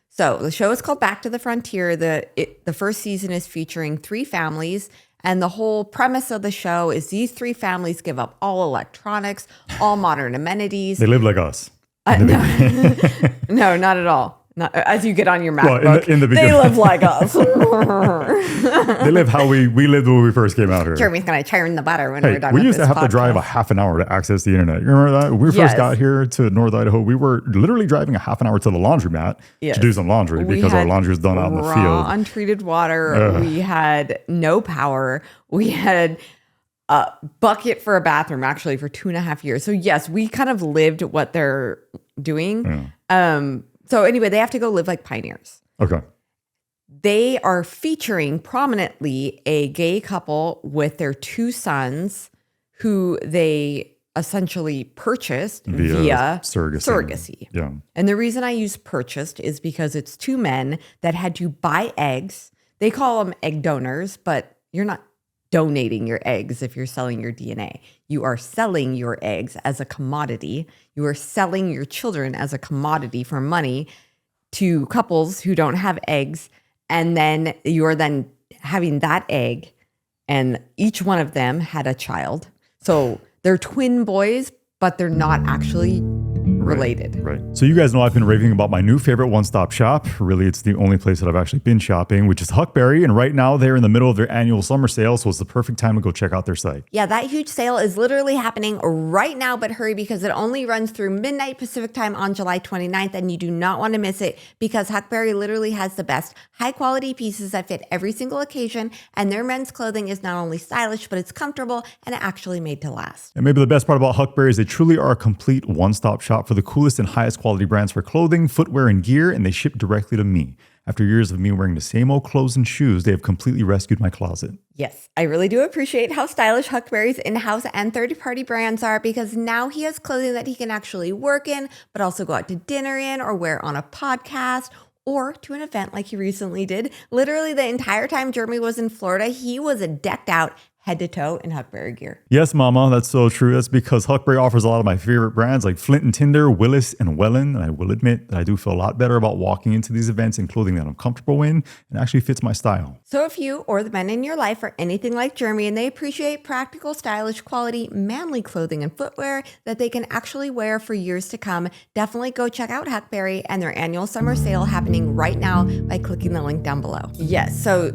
So the show is called Back to the Frontier. The first season is featuring 3 families. And the whole premise of the show is these 3 families give up all electronics, all modern amenities. They live like us. No, not at all. Not, as you get on your MacBook, Well, in the they beginning. live like us. They live how we lived when we first came out here. Jeremy's going to churn the butter when Hey, we're done we with used to this have to drive a podcast. half an hour to access the internet. You remember that? When we Yes. first got here to North Idaho, we were literally driving a half an hour to the laundromat Yes. to do some laundry We because our had laundry was done out in the raw, field. untreated water. We had no power. We had a bucket for a bathroom actually for 2.5 years. So yes, we kind of lived what they're doing. So anyway, they have to go live like pioneers. Okay. They are featuring prominently a gay couple with their 2 sons who they essentially purchased via surrogacy. Yeah. And the reason I use purchased is because it's 2 men that had to buy eggs. They call them egg donors, but you're not donating your eggs if you're selling your DNA. You are selling your eggs as a commodity. You are selling your children as a commodity for money to couples who don't have eggs. And then you're then having that egg, and each one of them had a child. So they're twin boys, but they're not actually related. Right. So you guys know I've been raving about my new favorite one-stop shop. Really, it's the only place that I've actually been shopping, which is Huckberry. And right now they're in the middle of their annual summer sale. So it's the perfect time to go check out their site. Yeah, that huge sale is literally happening right now, but hurry because it only runs through midnight Pacific time on July 29th, and you do not want to miss it because Huckberry literally has the best high quality pieces that fit every single occasion, and their men's clothing is not only stylish, but it's comfortable and actually made to last. And maybe the best part about Huckberry is they truly are a complete one-stop shop for the coolest and highest quality brands for clothing, footwear, and gear, and they ship directly to me. After years of me wearing the same old clothes and shoes, they have completely rescued my closet. Yes, I really do appreciate how stylish Huckberry's in-house and third-party brands are because now he has clothing that he can actually work in, but also go out to dinner in or wear on a podcast or to an event like he recently did. Literally the entire time Jeremy was in Florida, he was decked out head to toe in Huckberry gear. Yes, Mama, that's so true. That's because Huckberry offers a lot of my favorite brands like Flint and Tinder, Willis, and Wellen. And I will admit that I do feel a lot better about walking into these events in clothing that I'm comfortable in and actually fits my style. So if you or the men in your life are anything like Jeremy and they appreciate practical, stylish, quality, manly clothing and footwear that they can actually wear for years to come, definitely go check out Huckberry and their annual summer sale happening right now by clicking the link down below. Yes, so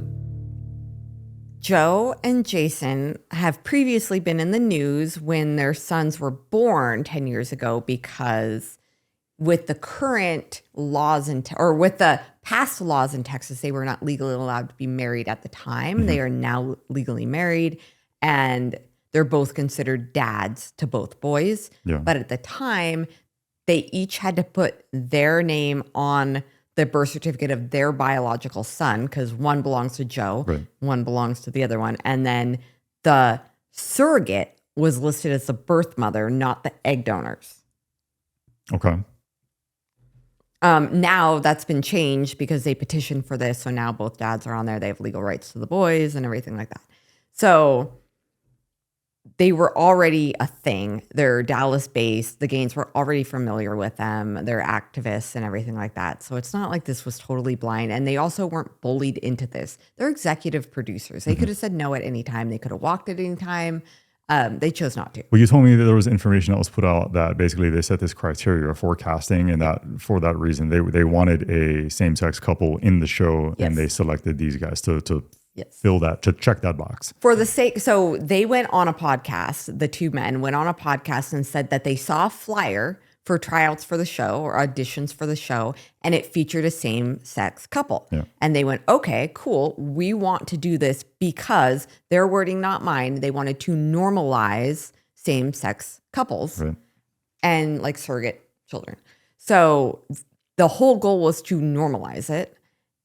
Joe and Jason have previously been in the news when their sons were born 10 years ago because with the current laws or with the past laws in Texas, they were not legally allowed to be married at the time. Mm-hmm. They are now legally married and they're both considered dads to both boys. Yeah. But at the time, they each had to put their name on the birth certificate of their biological son because one belongs to Joe, right. One belongs to the other one. And then the surrogate was listed as the birth mother, not the egg donors. Okay. Now that's been changed because they petitioned for this. So now both dads are on there. They have legal rights to the boys and everything like that. So they were already a thing. They're Dallas based. The Gaines were already familiar with them. They're activists and everything like that. So it's not like this was totally blind. And they also weren't bullied into this. They're executive producers. They could have said no at any time. They could have walked at any time. They chose not to. Well, you told me that there was information that was put out that basically they set this criteria for casting, and that for that reason they wanted a same-sex couple in the show, Yes. and they selected these guys to Yes. fill that, to check that box. For the sake, so they went on a podcast, the 2 men went on a podcast and said that they saw a flyer for tryouts for the show or auditions for the show, and it featured a same-sex couple. Yeah. And they went, okay, cool. We want to do this because their wording, not mine. They wanted to normalize same-sex couples Right. and like surrogate children. So the whole goal was to normalize it.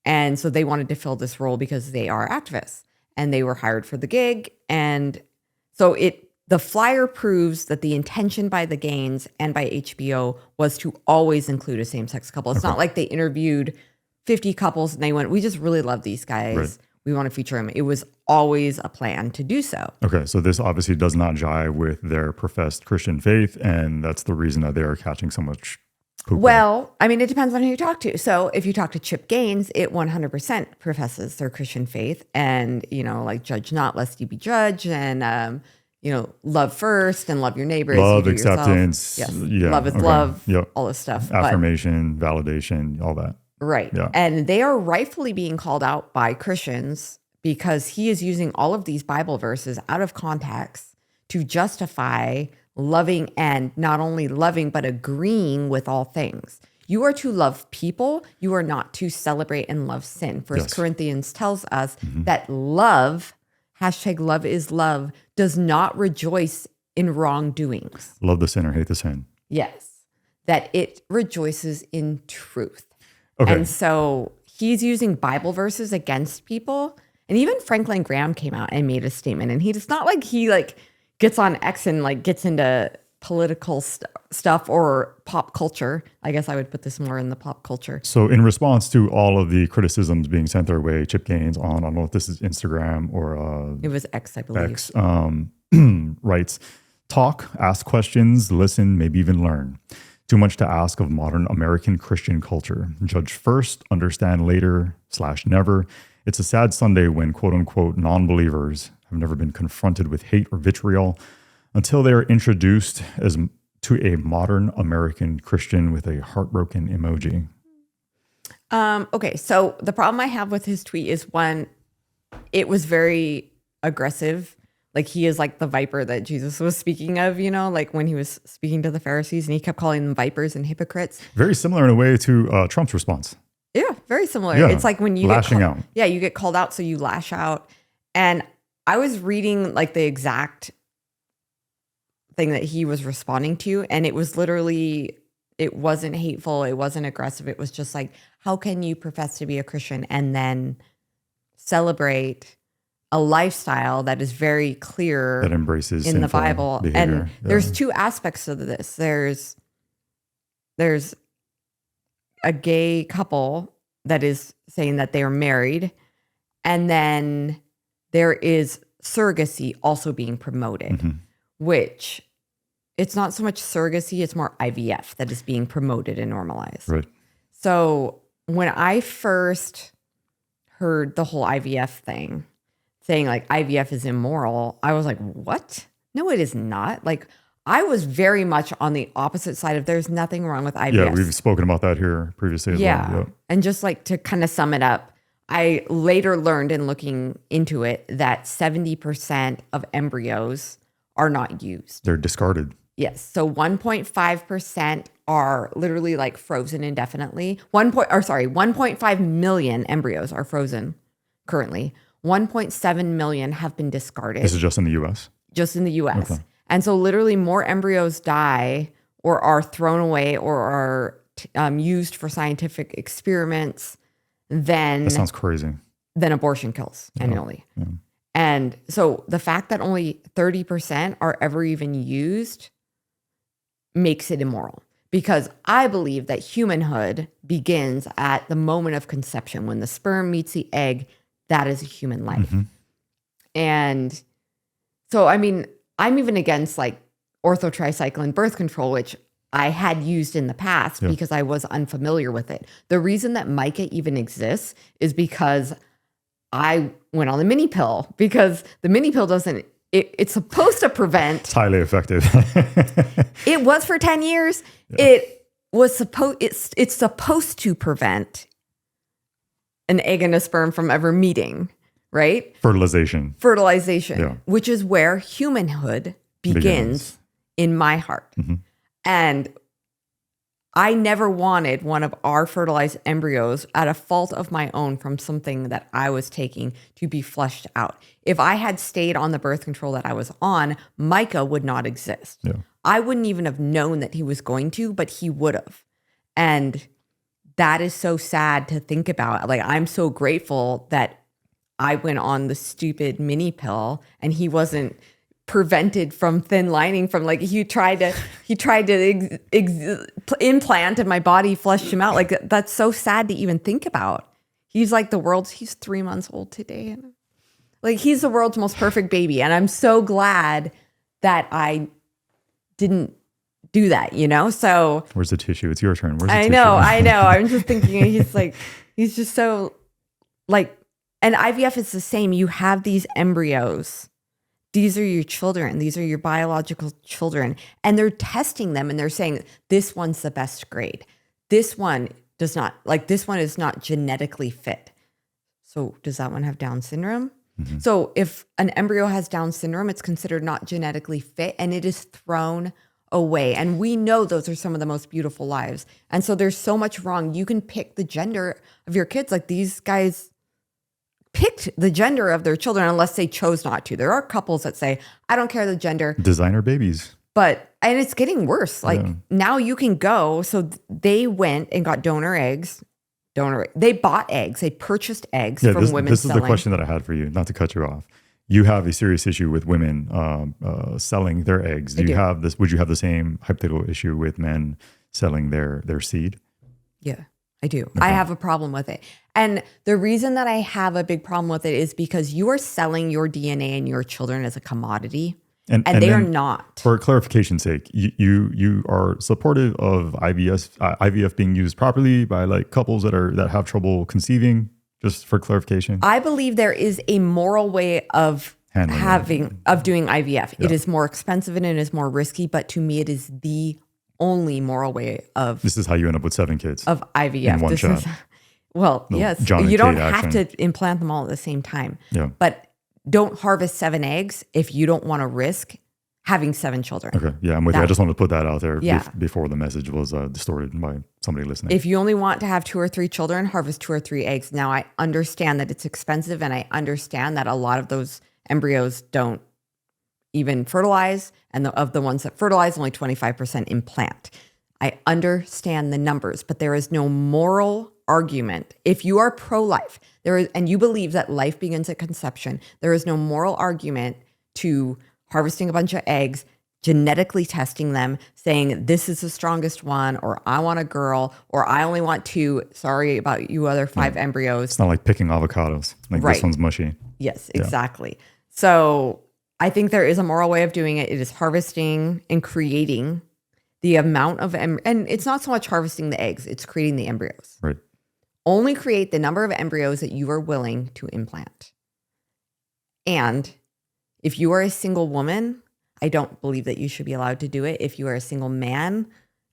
And so they wanted to fill this role because they are activists and they were hired for the gig. And so it the flyer proves that the intention by the Gaines and by HBO was to always include a same-sex couple. It's not like they interviewed 50 couples and they went, we just really love these guys. Right. We want to feature them. It was always a plan to do so. Okay, so this obviously does not jive with their professed Christian faith, and that's the reason that they are catching so much poop. Well, I mean, it depends on who you talk to. So if you talk to Chip Gaines, it 100% professes their Christian faith and, like judge not lest you be judged and, love first and love your neighbor as you Love, do acceptance. yourself. Yes. Yeah, Love is okay. love, Yep. all this stuff. Affirmation, validation, all that. Right. Yeah. And they are rightfully being called out by Christians because he is using all of these Bible verses out of context to justify loving and not only loving, but agreeing with all things. You are to love people. You are not to celebrate and love sin. First Corinthians tells us that love, #love is love, does not rejoice in wrongdoings. Love the sinner, hate the sin. Yes. That it rejoices in truth. Okay. And so he's using Bible verses against people. And even Franklin Graham came out and made a statement. And it's not like he gets on X and gets into political stuff or pop culture. I guess I would put this more in the pop culture. So in response to all of the criticisms being sent their way, Chip Gaines on, I don't know if this is Instagram or It was X, I believe. X, writes, talk, ask questions, listen, maybe even learn. Too much to ask of modern American Christian culture. Judge first, understand later /never. It's a sad Sunday when quote unquote non-believers have never been confronted with hate or vitriol until they are introduced to a modern American Christian with a heartbroken emoji. Okay, so the problem I have with his tweet is one, it was very aggressive. Like he is like the viper that Jesus was speaking of, like when he was speaking to the Pharisees and he kept calling them vipers and hypocrites. Very similar in a way to Trump's response. Yeah, very similar. Yeah, it's like when you lashing out. Yeah, you get called out, so you lash out. And I was reading the exact thing that he was responding to, and it was literally, it wasn't hateful, it wasn't aggressive. It was just like, how can you profess to be a Christian and then celebrate a lifestyle that is very clear That embraces in the sinful Bible? behavior. And there's two aspects of this. There's a gay couple that is saying that they are married, and then there is surrogacy also being promoted, which it's not so much surrogacy, it's more IVF that is being promoted and normalized. Right. So when I first heard the whole IVF thing, saying IVF is immoral, I was like, what? No, it is not. I was very much on the opposite side of there's nothing wrong with IVF. Yeah, we've spoken about that here previously as well. Yeah. And just to kind of sum it up, I later learned in looking into it that 70% of embryos are not used. They're discarded. Yes. So 1.5% are literally frozen indefinitely. 1.5 million embryos are frozen currently. 1.7 million have been discarded. This is just in the U.S.? Just in the U.S. Okay. And so literally more embryos die or are thrown away or are used for scientific experiments than That sounds crazy. Than abortion kills annually. Yeah. And so the fact that only 30% are ever even used makes it immoral, because I believe that humanhood begins at the moment of conception. When the sperm meets the egg, that is a human life. And so, I mean, I'm even against orthotricycline birth control, which I had used in the past because I was unfamiliar with it. The reason that Micah even exists is because I went on the mini pill, because the mini pill it's supposed to prevent. It's highly effective. It was for 10 years. Yeah. It's supposed to prevent an egg and a sperm from ever meeting, right? Fertilization, which is where humanhood begins in my heart. And I never wanted one of our fertilized embryos at a fault of my own from something that I was taking to be flushed out. If I had stayed on the birth control that I was on, Micah would not exist. Yeah. I wouldn't even have known that he was going to, but he would have. And that is so sad to think about. I'm so grateful that I went on the stupid mini pill and he wasn't prevented from thin lining from like he tried to implant and my body flushed him out. Like that's so sad to even think about. He's like he's 3 months old today. And like he's the world's most perfect baby. And I'm so glad that I didn't do that, you know? So where's the tissue? It's your turn. Where's the I tissue? know. I'm just thinking he's just so like, and IVF is the same. You have these embryos. These are your children. These are your biological children. And they're testing them and they're saying, this one's the best grade. This one this one is not genetically fit. So does that one have Down syndrome? Mm-hmm. So if an embryo has Down syndrome, it's considered not genetically fit and it is thrown away. And we know those are some of the most beautiful lives. And so there's so much wrong. You can pick the gender of your kids. Like these guys picked the gender of their children unless they chose not to. There are couples that say, I don't care the gender. Designer babies. And it's getting worse. Like now you can go. So they went and got donor eggs. They bought eggs. They purchased eggs from women. This is the question that I had for you, not to cut you off. You have a serious issue with women selling their eggs. Would you have the same hypothetical issue with men selling their seed? Yeah, I do. Okay. I have a problem with it. And the reason that I have a big problem with it is because you are selling your DNA and your children as a commodity. And they are not. For clarification's sake, you are supportive of IVF being used properly by like couples that have trouble conceiving. Just for clarification, I believe there is a moral way of doing IVF. Yeah. It is more expensive and it is more risky, but to me, it is the only moral way of. This is how you end up with 7 kids of IVF. In one shot. Yes, you don't have to implant them all at the same time. Yeah, but. Don't harvest 7 eggs if you don't want to risk having 7 children. Okay. Yeah, I'm with you. I just wanted to put that out there before the message was distorted by somebody listening. If you only want to have 2 or 3 children, harvest 2 or 3 eggs. Now, I understand that it's expensive and I understand that a lot of those embryos don't even fertilize. And of the ones that fertilize, only 25% implant. I understand the numbers, but there is no moral argument. If you are pro-life, and you believe that life begins at conception, there is no moral argument to harvesting a bunch of eggs, genetically testing them, saying this is the strongest one, or I want a girl, or I only want 2. Sorry about you other 5 embryos. It's not like picking avocados. Like this one's mushy. Yes, exactly. So I think there is a moral way of doing it. It is harvesting and creating the amount of, and it's not so much harvesting the eggs, it's creating the embryos. Right. Only create the number of embryos that you are willing to implant. And if you are a single woman, I don't believe that you should be allowed to do it. If you are a single man,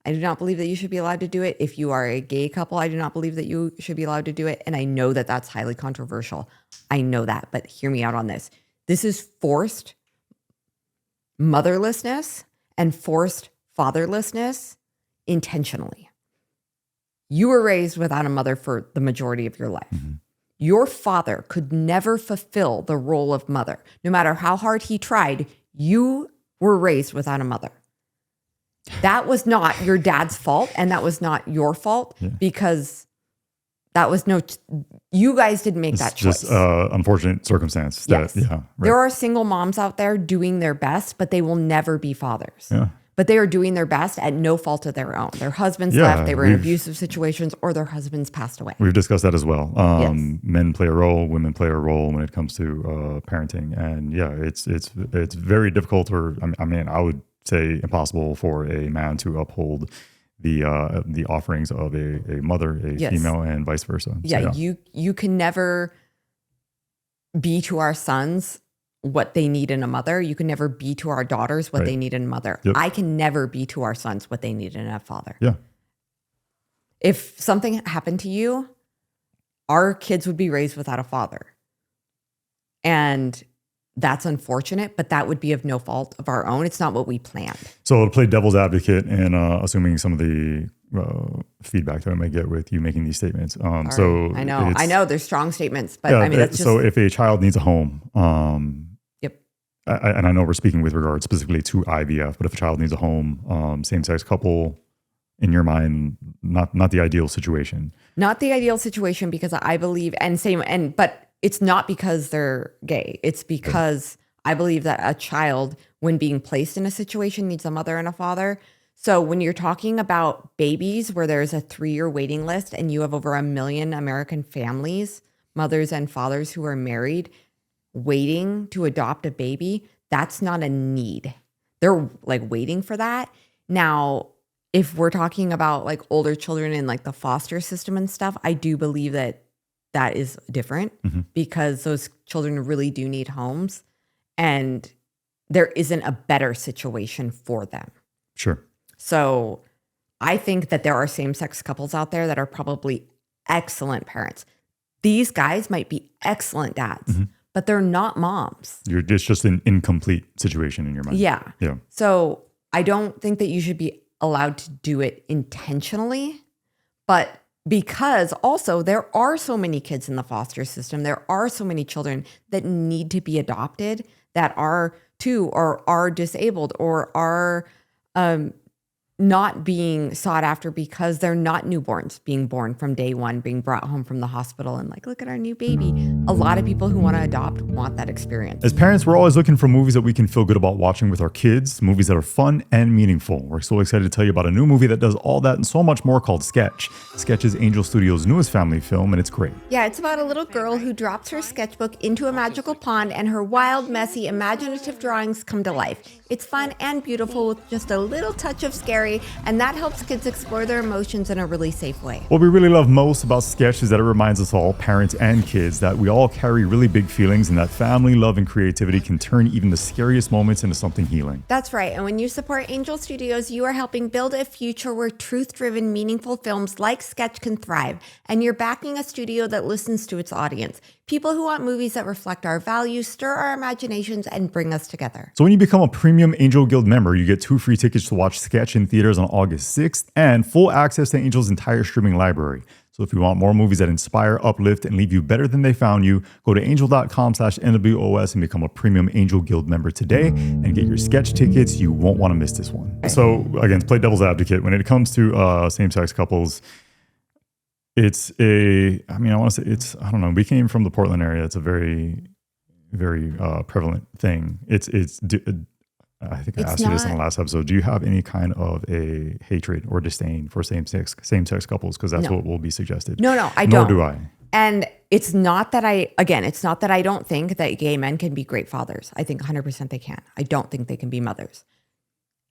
I do not believe that you should be allowed to do it. If you are a gay couple, I do not believe that you should be allowed to do it. And I know that that's highly controversial. I know that, but hear me out on this. This is forced motherlessness and forced fatherlessness intentionally. You were raised without a mother for the majority of your life. Mm-hmm. Your father could never fulfill the role of mother. No matter how hard he tried, you were raised without a mother. That was not your dad's fault, and that was not your fault because that was you guys didn't make that choice. Just unfortunate circumstance. Yes. There are single moms out there doing their best, but they will never be fathers. Yeah. But they are doing their best at no fault of their own. Their husbands left, they were in abusive situations, or their husbands passed away. We've discussed that as well. Men play a role, women play a role when it comes to parenting. And it's very difficult, or I mean, I would say impossible for a man to uphold the offerings of a mother, a female, and vice versa. Yeah, so, you can never be to our sons what they need in a mother. You can never be to our daughters what they need in a mother. Yep. I can never be to our sons what they need in a father. Yeah. If something happened to you, our kids would be raised without a father. And that's unfortunate, but that would be of no fault of our own. It's not what we planned. So to play devil's advocate and assuming some of the feedback that I might get with you making these statements. So I know there's strong statements, but I mean, that's just... So if a child needs a home, and I know we're speaking with regard specifically to IVF, but if a child needs a home, same-sex couple, in your mind, not the ideal situation. Not the ideal situation, because I believe, but it's not because they're gay. It's because I believe that a child, when being placed in a situation, needs a mother and a father. So when you're talking about babies where there's a 3-year waiting list and you have over 1 million American families, mothers and fathers who are married, waiting to adopt a baby, that's not a need. They're like waiting for that. Now, if we're talking about like older children in like the foster system and stuff, I do believe that that is different because those children really do need homes and there isn't a better situation for them. Sure. So I think that there are same-sex couples out there that are probably excellent parents. These guys might be excellent dads, but they're not moms. It's just an incomplete situation in your mind. Yeah. Yeah. So I don't think that you should be allowed to do it intentionally, but because also there are so many kids in the foster system, there are so many children that need to be adopted that are or are disabled or are not being sought after because they're not newborns being born from day one, being brought home from the hospital and like, look at our new baby. A lot of people who want to adopt want that experience. As parents, we're always looking for movies that we can feel good about watching with our kids, movies that are fun and meaningful. We're so excited to tell you about a new movie that does all that and so much more called Sketch. Sketch is Angel Studios' newest family film, and it's great. Yeah, it's about a little girl who drops her sketchbook into a magical pond and her wild, messy, imaginative drawings come to life. It's fun and beautiful with just a little touch of scary, and that helps kids explore their emotions in a really safe way. What we really love most about Sketch is that it reminds us all, parents and kids, that we all carry really big feelings and that family, love, and creativity can turn even the scariest moments into something healing. That's right. And when you support Angel Studios, you are helping build a future where truth-driven, meaningful films like Sketch can thrive. And you're backing a studio that listens to its audience. People who want movies that reflect our values, stir our imaginations, and bring us together. So when you become a premium Angel Guild member, you get 2 free tickets to watch Sketch in theaters on August 6th and full access to Angel's entire streaming library. So if you want more movies that inspire, uplift, and leave you better than they found you, go to angel.com/NWOS and become a premium Angel Guild member today and get your Sketch tickets. You won't want to miss this one. So again, to play devil's advocate, when it comes to same-sex couples, I want to say I don't know. We came from the Portland area. It's a very, very prevalent thing. I think I asked you this in the last episode. Do you have any kind of a hatred or disdain for same-sex couples? Because that's what will be suggested. No, I don't. Nor do I. And it's not that I don't think that gay men can be great fathers. I think 100% they can. I don't think they can be mothers.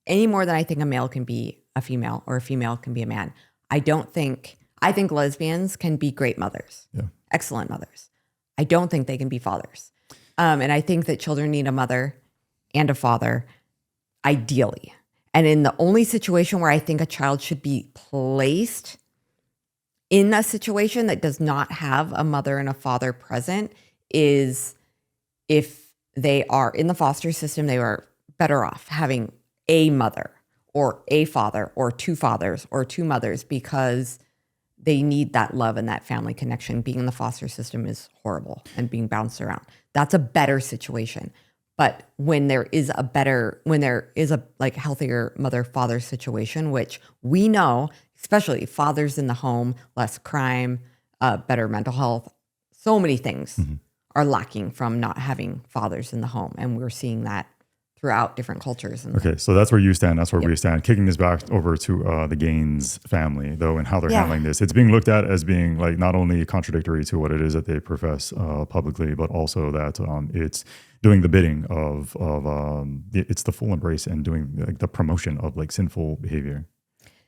Any more than I think a male can be a female or a female can be a man. I think lesbians can be great mothers, excellent mothers. I don't think they can be fathers. And I think that children need a mother and a father, ideally. And in the only situation where I think a child should be placed in a situation that does not have a mother and a father present is if they are in the foster system, they are better off having a mother or a father or 2 fathers or 2 mothers because they need that love and that family connection. Being in the foster system is horrible and being bounced around. That's a better situation. But when there is a like healthier mother-father situation, which we know, especially fathers in the home, less crime, better mental health, so many things are lacking from not having fathers in the home. And we're seeing that throughout different cultures. Okay, so that's where you stand. That's where we stand. Kicking this back over to the Gaines family, though, and how they're handling this. It's being looked at as being like not only contradictory to what it is that they profess publicly, but also that it's doing the bidding of it's the full embrace and doing like the promotion of like sinful behavior.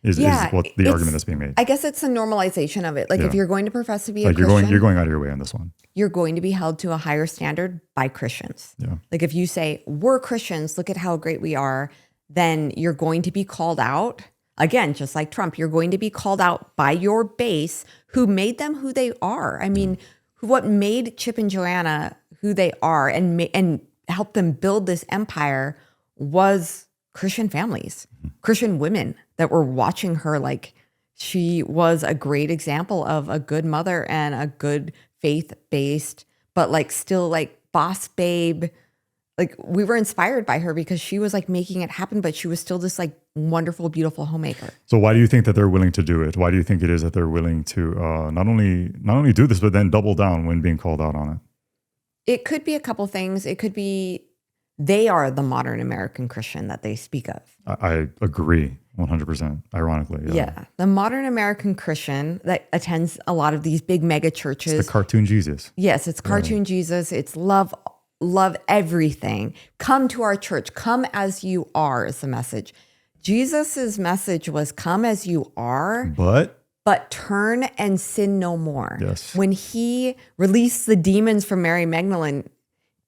Is what the argument that's being made. I guess it's a normalization of it. Like if you're going to profess to be a like Christian, you're going out of your way on this one. You're going to be held to a higher standard by Christians. Yeah. Like if you say, we're Christians, look at how great we are, then you're going to be called out. Again, just like Trump, you're going to be called out by your base who made them who they are. I mean, what made Chip and Joanna who they are and helped them build this empire was Christian families, Christian women that were watching her like she was a great example of a good mother and a good faith-based, but like still like boss babe. Like we were inspired by her because she was like making it happen, but she was still this like wonderful, beautiful homemaker. So why do you think that they're willing to do it? Why do you think it is that they're willing to not only do this, but then double down when being called out on it? It could be a couple things. It could be they are the modern American Christian that they speak of. I agree 100%. Ironically, Yeah. The modern American Christian that attends a lot of these big mega churches. It's the cartoon Jesus. Yes, it's cartoon Jesus. It's love everything. Come to our church. Come as you are is the message. Jesus's message was come as you are, but turn and sin no more. Yes. When he released the demons from Mary Magdalene,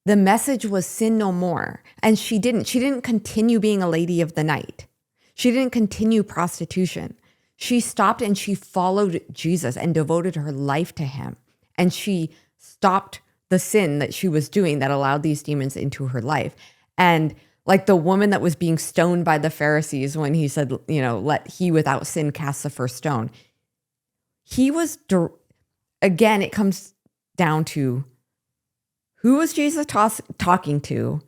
the message was sin no more. And she didn't. She didn't continue being a lady of the night. She didn't continue prostitution. She stopped and she followed Jesus and devoted her life to him. And she stopped the sin that she was doing that allowed these demons into her life. And like the woman that was being stoned by the Pharisees when he said, let he without sin cast the first stone. He was, again, it comes down to who was Jesus talking to?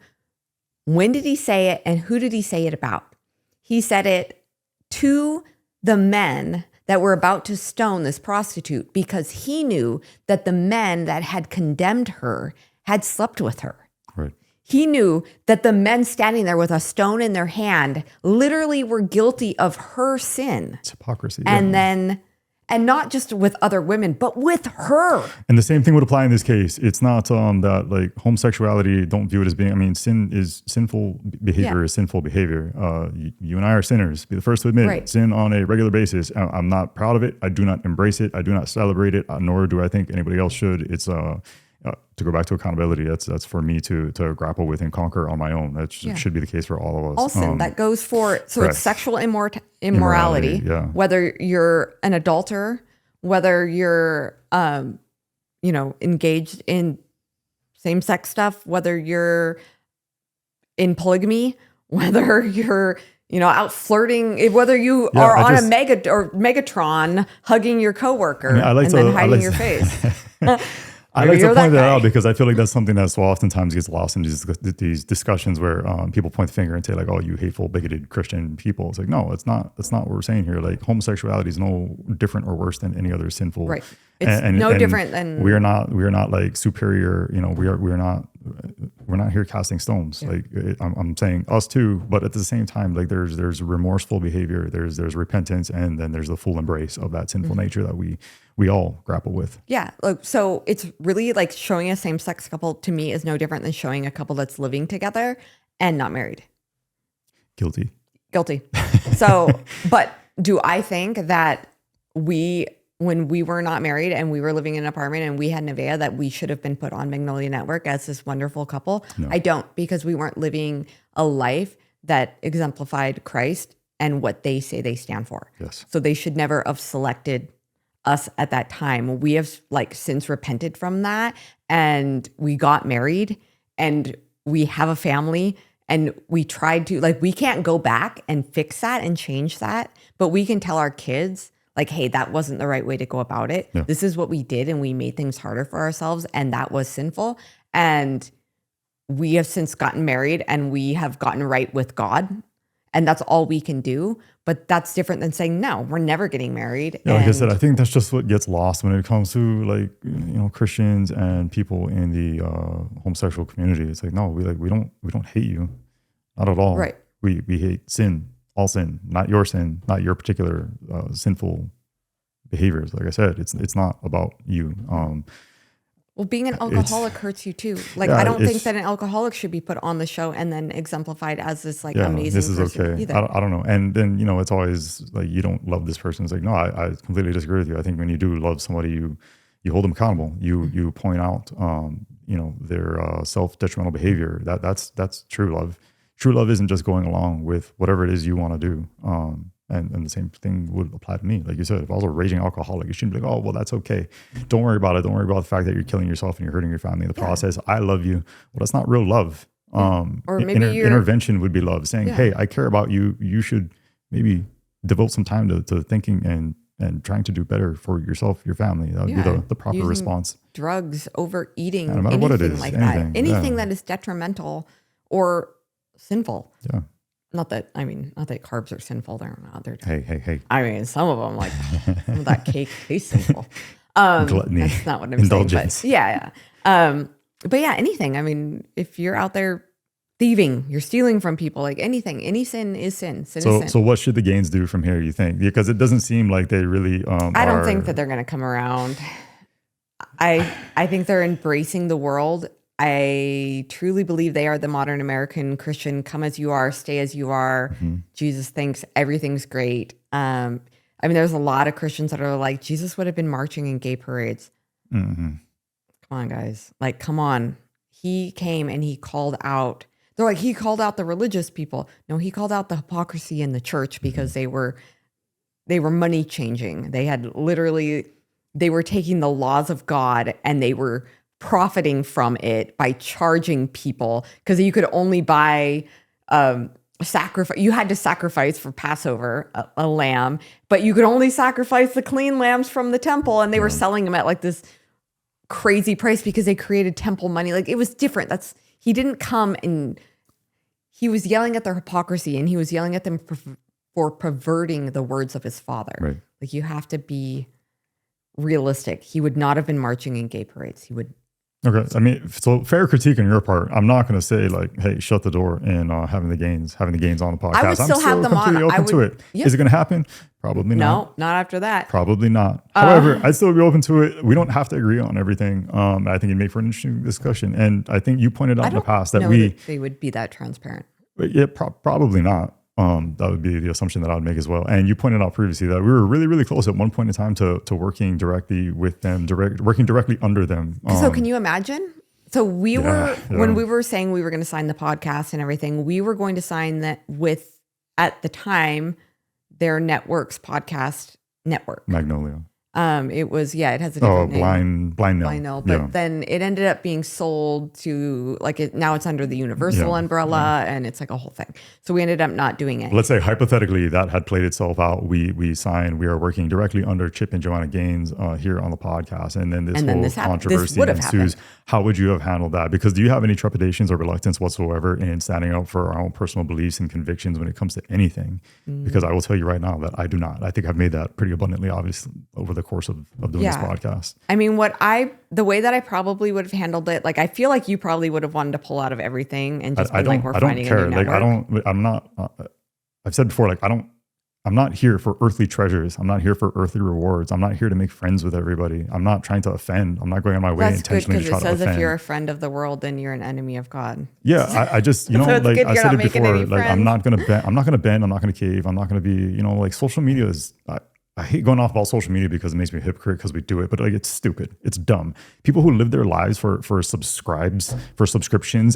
When did he say it? And who did he say it about? He said it to the men that were about to stone this prostitute because he knew that the men that had condemned her had slept with her. Right. He knew that the men standing there with a stone in their hand literally were guilty of her sin. It's hypocrisy. And not just with other women, but with her. And the same thing would apply in this case. It's not that like homosexuality, don't view it as being, sinful behavior is sinful behavior. You and I are sinners. Be the first to admit sin on a regular basis. I'm not proud of it. I do not embrace it. I do not celebrate it, nor do I think anybody else should. It's to go back to accountability. That's for me to grapple with and conquer on my own. That should be the case for all of us. All sin that goes for, so it's sexual immorality, whether you're an adulterer, whether you're, engaged in same-sex stuff, whether you're in polygamy, whether you're, out flirting, whether you are on a Megatron hugging your coworker then hiding your face. I like to point that out because I feel like that's something that so oftentimes gets lost in these discussions where people point the finger and say like, "Oh, you hateful, bigoted Christian people." It's like, no, that's not what we're saying here. Like homosexuality is no different or worse than any other sinful. Right. It's no different than we are not like superior. We're not here casting stones. Yeah. Like I'm saying us too, but at the same time, like there's remorseful behavior, there's repentance, and then there's the full embrace of that sinful nature that we all grapple with. Yeah. So it's really like showing a same-sex couple to me is no different than showing a couple that's living together and not married. Guilty. So, but do I think that when we were not married and we were living in an apartment and we had Nevaeh, that we should have been put on Magnolia Network as this wonderful couple? No. I don't, because we weren't living a life that exemplified Christ and what they say they stand for. Yes. So they should never have selected us at that time. We have since repented from that, and we got married and we have a family, and we tried to, we can't go back and fix that and change that, but we can tell our kids, hey, that wasn't the right way to go about it. Yeah. This is what we did, and we made things harder for ourselves, and that was sinful. And we have since gotten married, and we have gotten right with God, and that's all we can do. But that's different than saying, no, we're never getting married. Yeah, like I said, I think that's just what gets lost when it comes to Christians and people in the homosexual community. It's like, no, we don't hate you, not at all. Right. We hate sin. All sin, not your sin, not your particular sinful behaviors. Like I said, it's not about you. Well, being an alcoholic hurts you too. I don't think that an alcoholic should be put on the show and then exemplified as this amazing this is person okay. either. I don't know. And then, it's always like, you don't love this person. It's like, no, I completely disagree with you. I think when you do love somebody, you hold them accountable. You point out, their self-detrimental behavior. That's true love. True love isn't just going along with whatever it is you want to do. And the same thing would apply to me. Like you said, if I was a raging alcoholic, you shouldn't be like, oh, well, that's okay. Don't worry about it. Don't worry about the fact that you're killing yourself and you're hurting your family in the process. I love you. Well, that's not real love. Or maybe intervention would be love, saying, hey, I care about you. You should maybe devote some time to thinking and trying to do better for yourself, your family. That would be the proper using response. Drugs, overeating, no matter what it is, anything that is detrimental or sinful. Yeah. Not that carbs are sinful. They're not. Hey. I mean, some of them, some of that cake tastes sinful. Gluttony. That's not what I'm Indulgence. saying. But yeah. But yeah, anything. I mean, if you're out there thieving, you're stealing from people, like anything, any sin is sin. Sin is So, sin. so what should the Gaines do from here, you think? Because it doesn't seem like they really I don't think that they're going to come around. I think they're embracing the world. I truly believe they are the modern American Christian. Come as you are, stay as you are. Jesus thinks everything's great. I mean, there's a lot of Christians that are like, Jesus would have been marching in gay parades. Come on, guys. Like, come on. He came and he called out. They're like, he called out the religious people. No, he called out the hypocrisy in the church because they were money changing. They had literally, they were taking the laws of God and they were profiting from it by charging people, because you could only buy sacrifice. You had to sacrifice for Passover a lamb, but you could only sacrifice the clean lambs from the temple, and they were selling them at like this crazy price because they created temple money. Like, it was different. He didn't come and he was yelling at their hypocrisy, and he was yelling at them for perverting the words of his Father. Right. Like, you have to be realistic. He would not have been marching in gay parades. He would. Okay. I mean, so fair critique on your part. I'm not going to say like, hey, shut the door and having the Gaines on the podcast. I would still have them on. completely open to it. Yeah. Is it going to happen? Probably not. No, not after that. Probably not. However, I'd still be open to it. We don't have to agree on everything. I think it'd make for an interesting discussion. And I think you pointed out in the past that they would be that transparent. Yeah, probably not. That would be the assumption that I would make as well. And you pointed out previously that we were really, really close at one point in time to working directly with them, working directly under them. So can you imagine? So when we were saying we were going to sign the podcast and everything, we were going to sign that with, at the time, their network's podcast network. Magnolia. It was, it has a different name. Blind Nil. But then it ended up being sold to, now it's under the Universal umbrella, and it's like a whole thing. So we ended up not doing it. Let's say hypothetically that had played itself out. We are working directly under Chip and Joanna Gaines here on the podcast. And then this controversy ensues. How would you have handled that? Because do you have any trepidations or reluctance whatsoever in standing up for our own personal beliefs and convictions when it comes to anything? Because I will tell you right now that I do not. I think I've made that pretty abundantly obvious over the course of doing this podcast. I mean, the way that I probably would have handled it, I feel like you probably would have wanted to pull out of everything and just we're finding a new network. I've said before, I'm not here for earthly treasures. I'm not here for earthly rewards. I'm not here to make friends with everybody. I'm not trying to offend. I'm not going on my way intentionally to try to offend. That's good, because it says if you're a friend of the world, then you're an enemy of God. Yeah, I just, I said it before, I'm not going to bend. I'm not going to bend. I'm not going to cave. I'm not going to be, social media is, I hate going off about social media because it makes me a hypocrite because we do it, but it's stupid. It's dumb. People who live their lives for subscriptions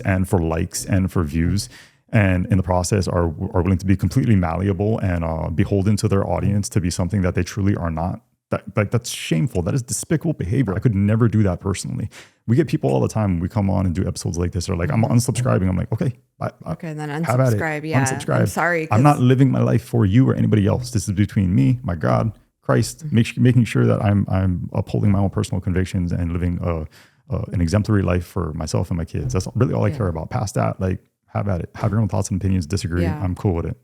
and for likes and for views, and in the process are willing to be completely malleable and beholden to their audience to be something that they truly are not. That's shameful. That is despicable behavior. I could never do that personally. We get people all the time when we come on and do episodes like this. They're like, I'm unsubscribing. I'm like, okay. Then unsubscribe. Yeah. Unsubscribe. I'm sorry. I'm not living my life for you or anybody else. This is between me, my God, Christ, making sure that I'm upholding my own personal convictions and living an exemplary life for myself and my kids. That's really all I care about. Past that, have at it. Have your own thoughts and opinions. Disagree. Yeah. I'm cool with it.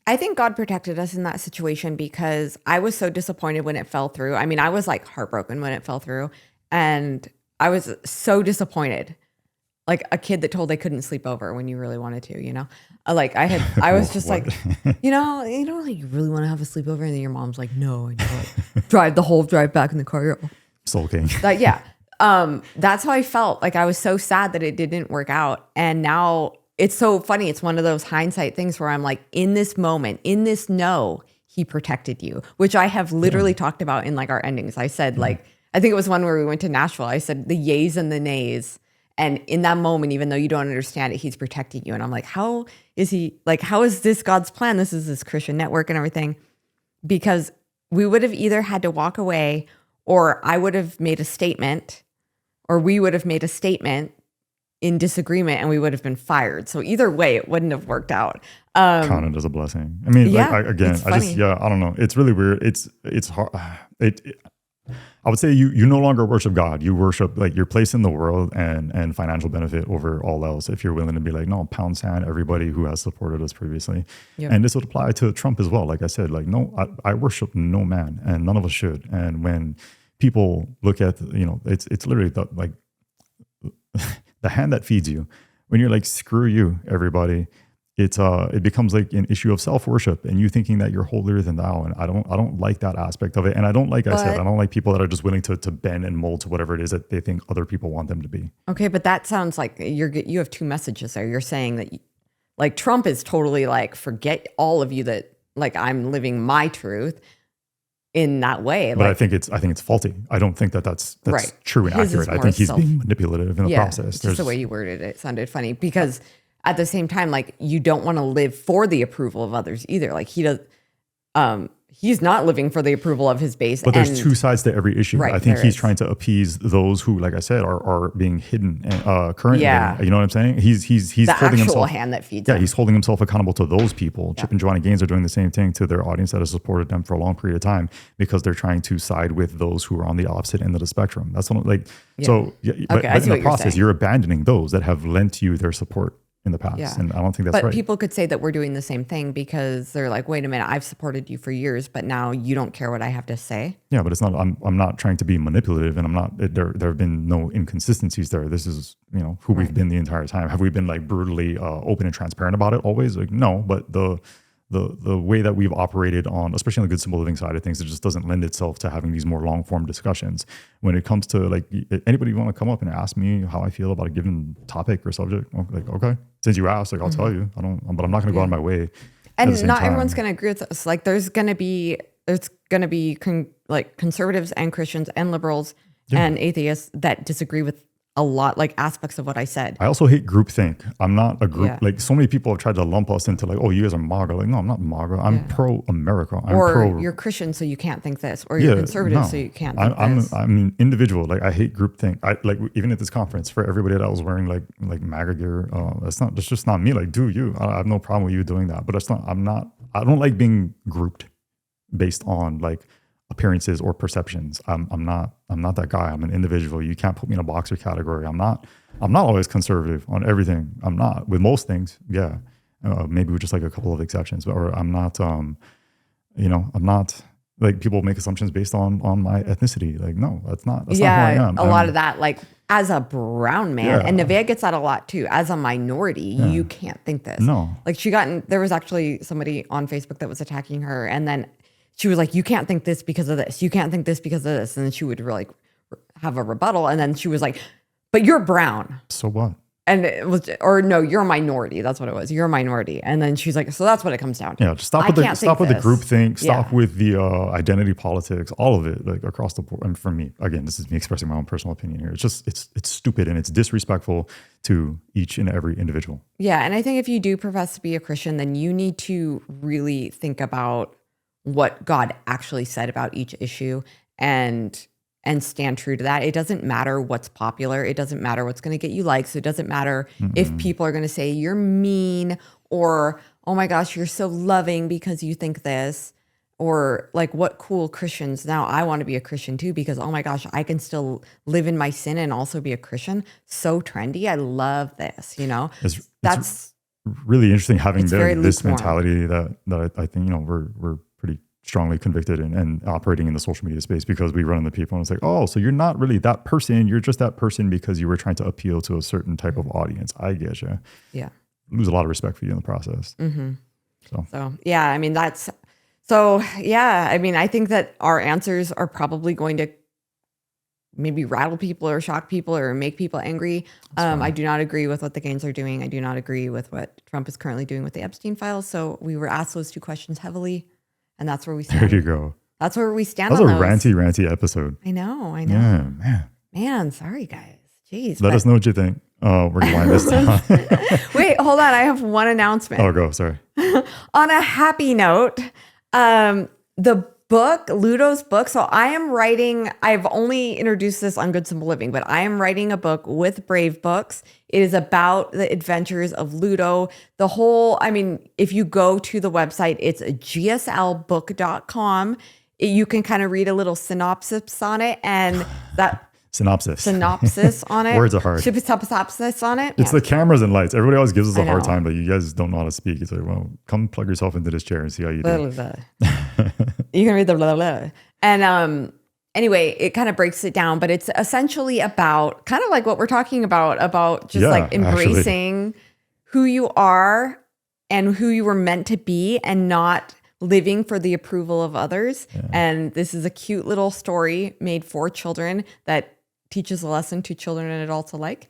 I think God protected us in that situation because I was so disappointed when it fell through. I mean, I was heartbroken when it fell through, and I was so disappointed. Like a kid that told they couldn't sleep over when you really wanted to, I was just like, you really want to have a sleepover, and then your mom's like, no, and you're drive back in the car. Soul King. That's how I felt. I was so sad that it didn't work out, and now. It's so funny. It's one of those hindsight things where I'm like, in this moment, in this he protected you, which I have literally talked about in our endings. I said, I think it was one where we went to Nashville. I said the yays and the nays. And in that moment, even though you don't understand it, he's protecting you. And I'm like, how is this God's plan? This is this Christian network and everything. Because we would have either had to walk away, or I would have made a statement, or we would have made a statement in disagreement, and we would have been fired. So either way, it wouldn't have worked out. Counted as a blessing. I mean, I don't know. It's really weird. It's hard. I would say you no longer worship God. You worship your place in the world and financial benefit over all else. If you're willing to be no, pound sand everybody who has supported us previously. Yep. And this would apply to Trump as well. Like I said, no, I worship no man, and none of us should. And when people look at, it's literally the hand that feeds you when you're like, screw you, everybody, it becomes like an issue of self-worship and you thinking that you're holier than thou. And I don't like that aspect of it. And I don't like, I don't like people that are just willing to bend and mold to whatever it is that they think other people want them to be. Okay, but that sounds like you have two messages there. You're saying that like Trump is totally like, forget all of you, that like I'm living my truth in that way. But like, I think it's faulty. I don't think that's right. true and His accurate. I think he's being manipulative in the process. Just the way you worded it sounded funny, because at the same time, like, you don't want to live for the approval of others either. Like he's not living for the approval of his base. But there's two sides to every issue. Right, I think he's trying to appease those who, like I said, are being hidden currently. Yeah. You know what I'm saying? He's the holding himself, hand that feeds him. him. He's holding himself accountable to those people. Yeah. Chip and Joanna Gaines are doing the same thing to their audience that has supported them for a long period of time, because they're trying to side with those who are on the opposite end of the spectrum. That's what, like, so, but in the process, you're abandoning those that have lent you their support in the past. Yeah. And I don't think that's right. But people could say that we're doing the same thing, because they're like, wait a minute, I've supported you for years, but now you don't care what I have to say. Yeah, but it's not, I'm not trying to be manipulative, and I'm not, there have been no inconsistencies there. This is, who we've been the entire time. Have we been like brutally open and transparent about it always? Like, no, but the way that we've operated on, especially on the Good Simple Living side of things, it just doesn't lend itself to having these more long form discussions. When it comes to like, anybody want to come up and ask me how I feel about a given topic or subject, like, okay, since you asked, like, I'll tell you. But I'm not going to go out of my way. And not everyone's going to agree with us. Like, there's going to be conservatives and Christians and liberals and atheists that disagree with a lot, like, aspects of what I said. I also hate groupthink. I'm not a group. Yeah. Like, so many people have tried to lump us into like, oh, you guys are MAGA. Like, no, I'm not MAGA. I'm pro-America. You're Christian, so you can't think this. Or you're conservative, so you can't think this. I'm an individual. Like, I hate groupthink. I like, even at this conference, for everybody that was wearing like MAGA gear, that's just not me. Like, do you? I have no problem with you doing that. But I don't like being grouped based on like appearances or perceptions. I'm not that guy. I'm an individual. You can't put me in a box or category. I'm not always conservative on everything. I'm not with most things. Yeah. Maybe with just like a couple of exceptions, or I'm not, I'm not, like, people make assumptions based on my ethnicity. Like, no, that's not who I am. A lot of that, like, as a brown man, and Nevaeh gets that a lot too, as a minority, you can't think this. No. Like, there was actually somebody on Facebook that was attacking her, and then she was like, you can't think this because of this. You can't think this because of this. And then she would really have a rebuttal. And then she was like, but you're brown. So what? And it was, or no, you're a minority. That's what it was. You're a minority. And then she's like, so that's what it comes down to. Yeah, just stop with the group thing. Stop with the identity politics, all of it, like across the board. And for me, again, this is me expressing my own personal opinion here. It's just, it's stupid and it's disrespectful to each and every individual. Yeah. And I think if you do profess to be a Christian, then you need to really think about what God actually said about each issue and stand true to that. It doesn't matter what's popular. It doesn't matter what's going to get you likes. It doesn't matter if people are going to say you're mean, or, oh my gosh, you're so loving because you think this, or like, what cool Christians. Now I want to be a Christian too, because, oh my gosh, I can still live in my sin and also be a Christian. So trendy. I love this, That's really interesting having this mentality that I think, we're pretty strongly convicted and operating in the social media space, because we run into people and it's like, oh, so you're not really that person. You're just that person because you were trying to appeal to a certain type of audience. I get you. Yeah. Lose a lot of respect for you in the process. Mm-hmm. So yeah, I mean, I think that our answers are probably going to maybe rattle people or shock people or make people angry. I do not agree with what the Gaines are doing. I do not agree with what Trump is currently doing with the Epstein files. So we were asked those two questions heavily, and that's where we stand. There you go. That's where we stand. That was a ranty episode. I know. Yeah, man. Sorry, guys. Jeez. Let us know what you think. We're going this time. Wait, hold on. I have one announcement. Oh, go. Sorry. On a happy note, the book, Ludo's book. So I've only introduced this on Good Simple Living, but I am writing a book with Brave Books. It is about the adventures of Ludo. If you go to the website, it's gslbook.com. You can kind of read a little synopsis on it, and that synopsis on it. Words are hard. Synopsis on it. It's the cameras and lights. Everybody always gives us a hard time, but you guys don't know how to speak. It's like, well, come plug yourself into this chair and see how you do. You can read the blah, blah. And anyway, it kind of breaks it down, but it's essentially about kind of like what we're talking about just Yeah, like embracing who you are and who you were meant to be and not living for the approval of others. Yeah. And this is a cute little story made for children that teaches a lesson to children and adults alike.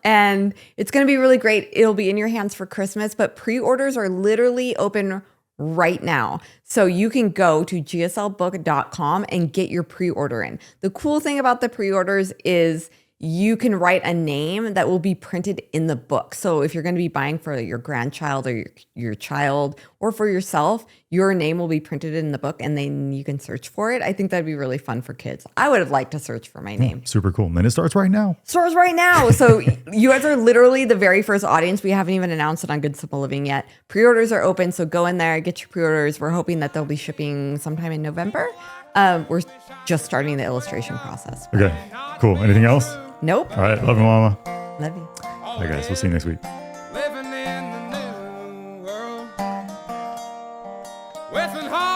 And it's going to be really great. It'll be in your hands for Christmas, but pre-orders are literally open right now. So you can go to gslbook.com and get your pre-order in. The cool thing about the pre-orders is you can write a name that will be printed in the book. So if you're going to be buying for your grandchild or your child or for yourself, your name will be printed in the book and then you can search for it. I think that'd be really fun for kids. I would have liked to search for my name. Super cool. And then it starts right now. Stores right now. So you guys are literally the very first audience. We haven't even announced it on Good Simple Living yet. Pre-orders are open. So go in there, get your pre-orders. We're hoping that they'll be shipping sometime in November. We're just starting the illustration process. Okay, cool. Anything else? Nope. All right. Love you, Mama. Love you. Bye, guys. We'll see you next week. Living in the new world with an heart.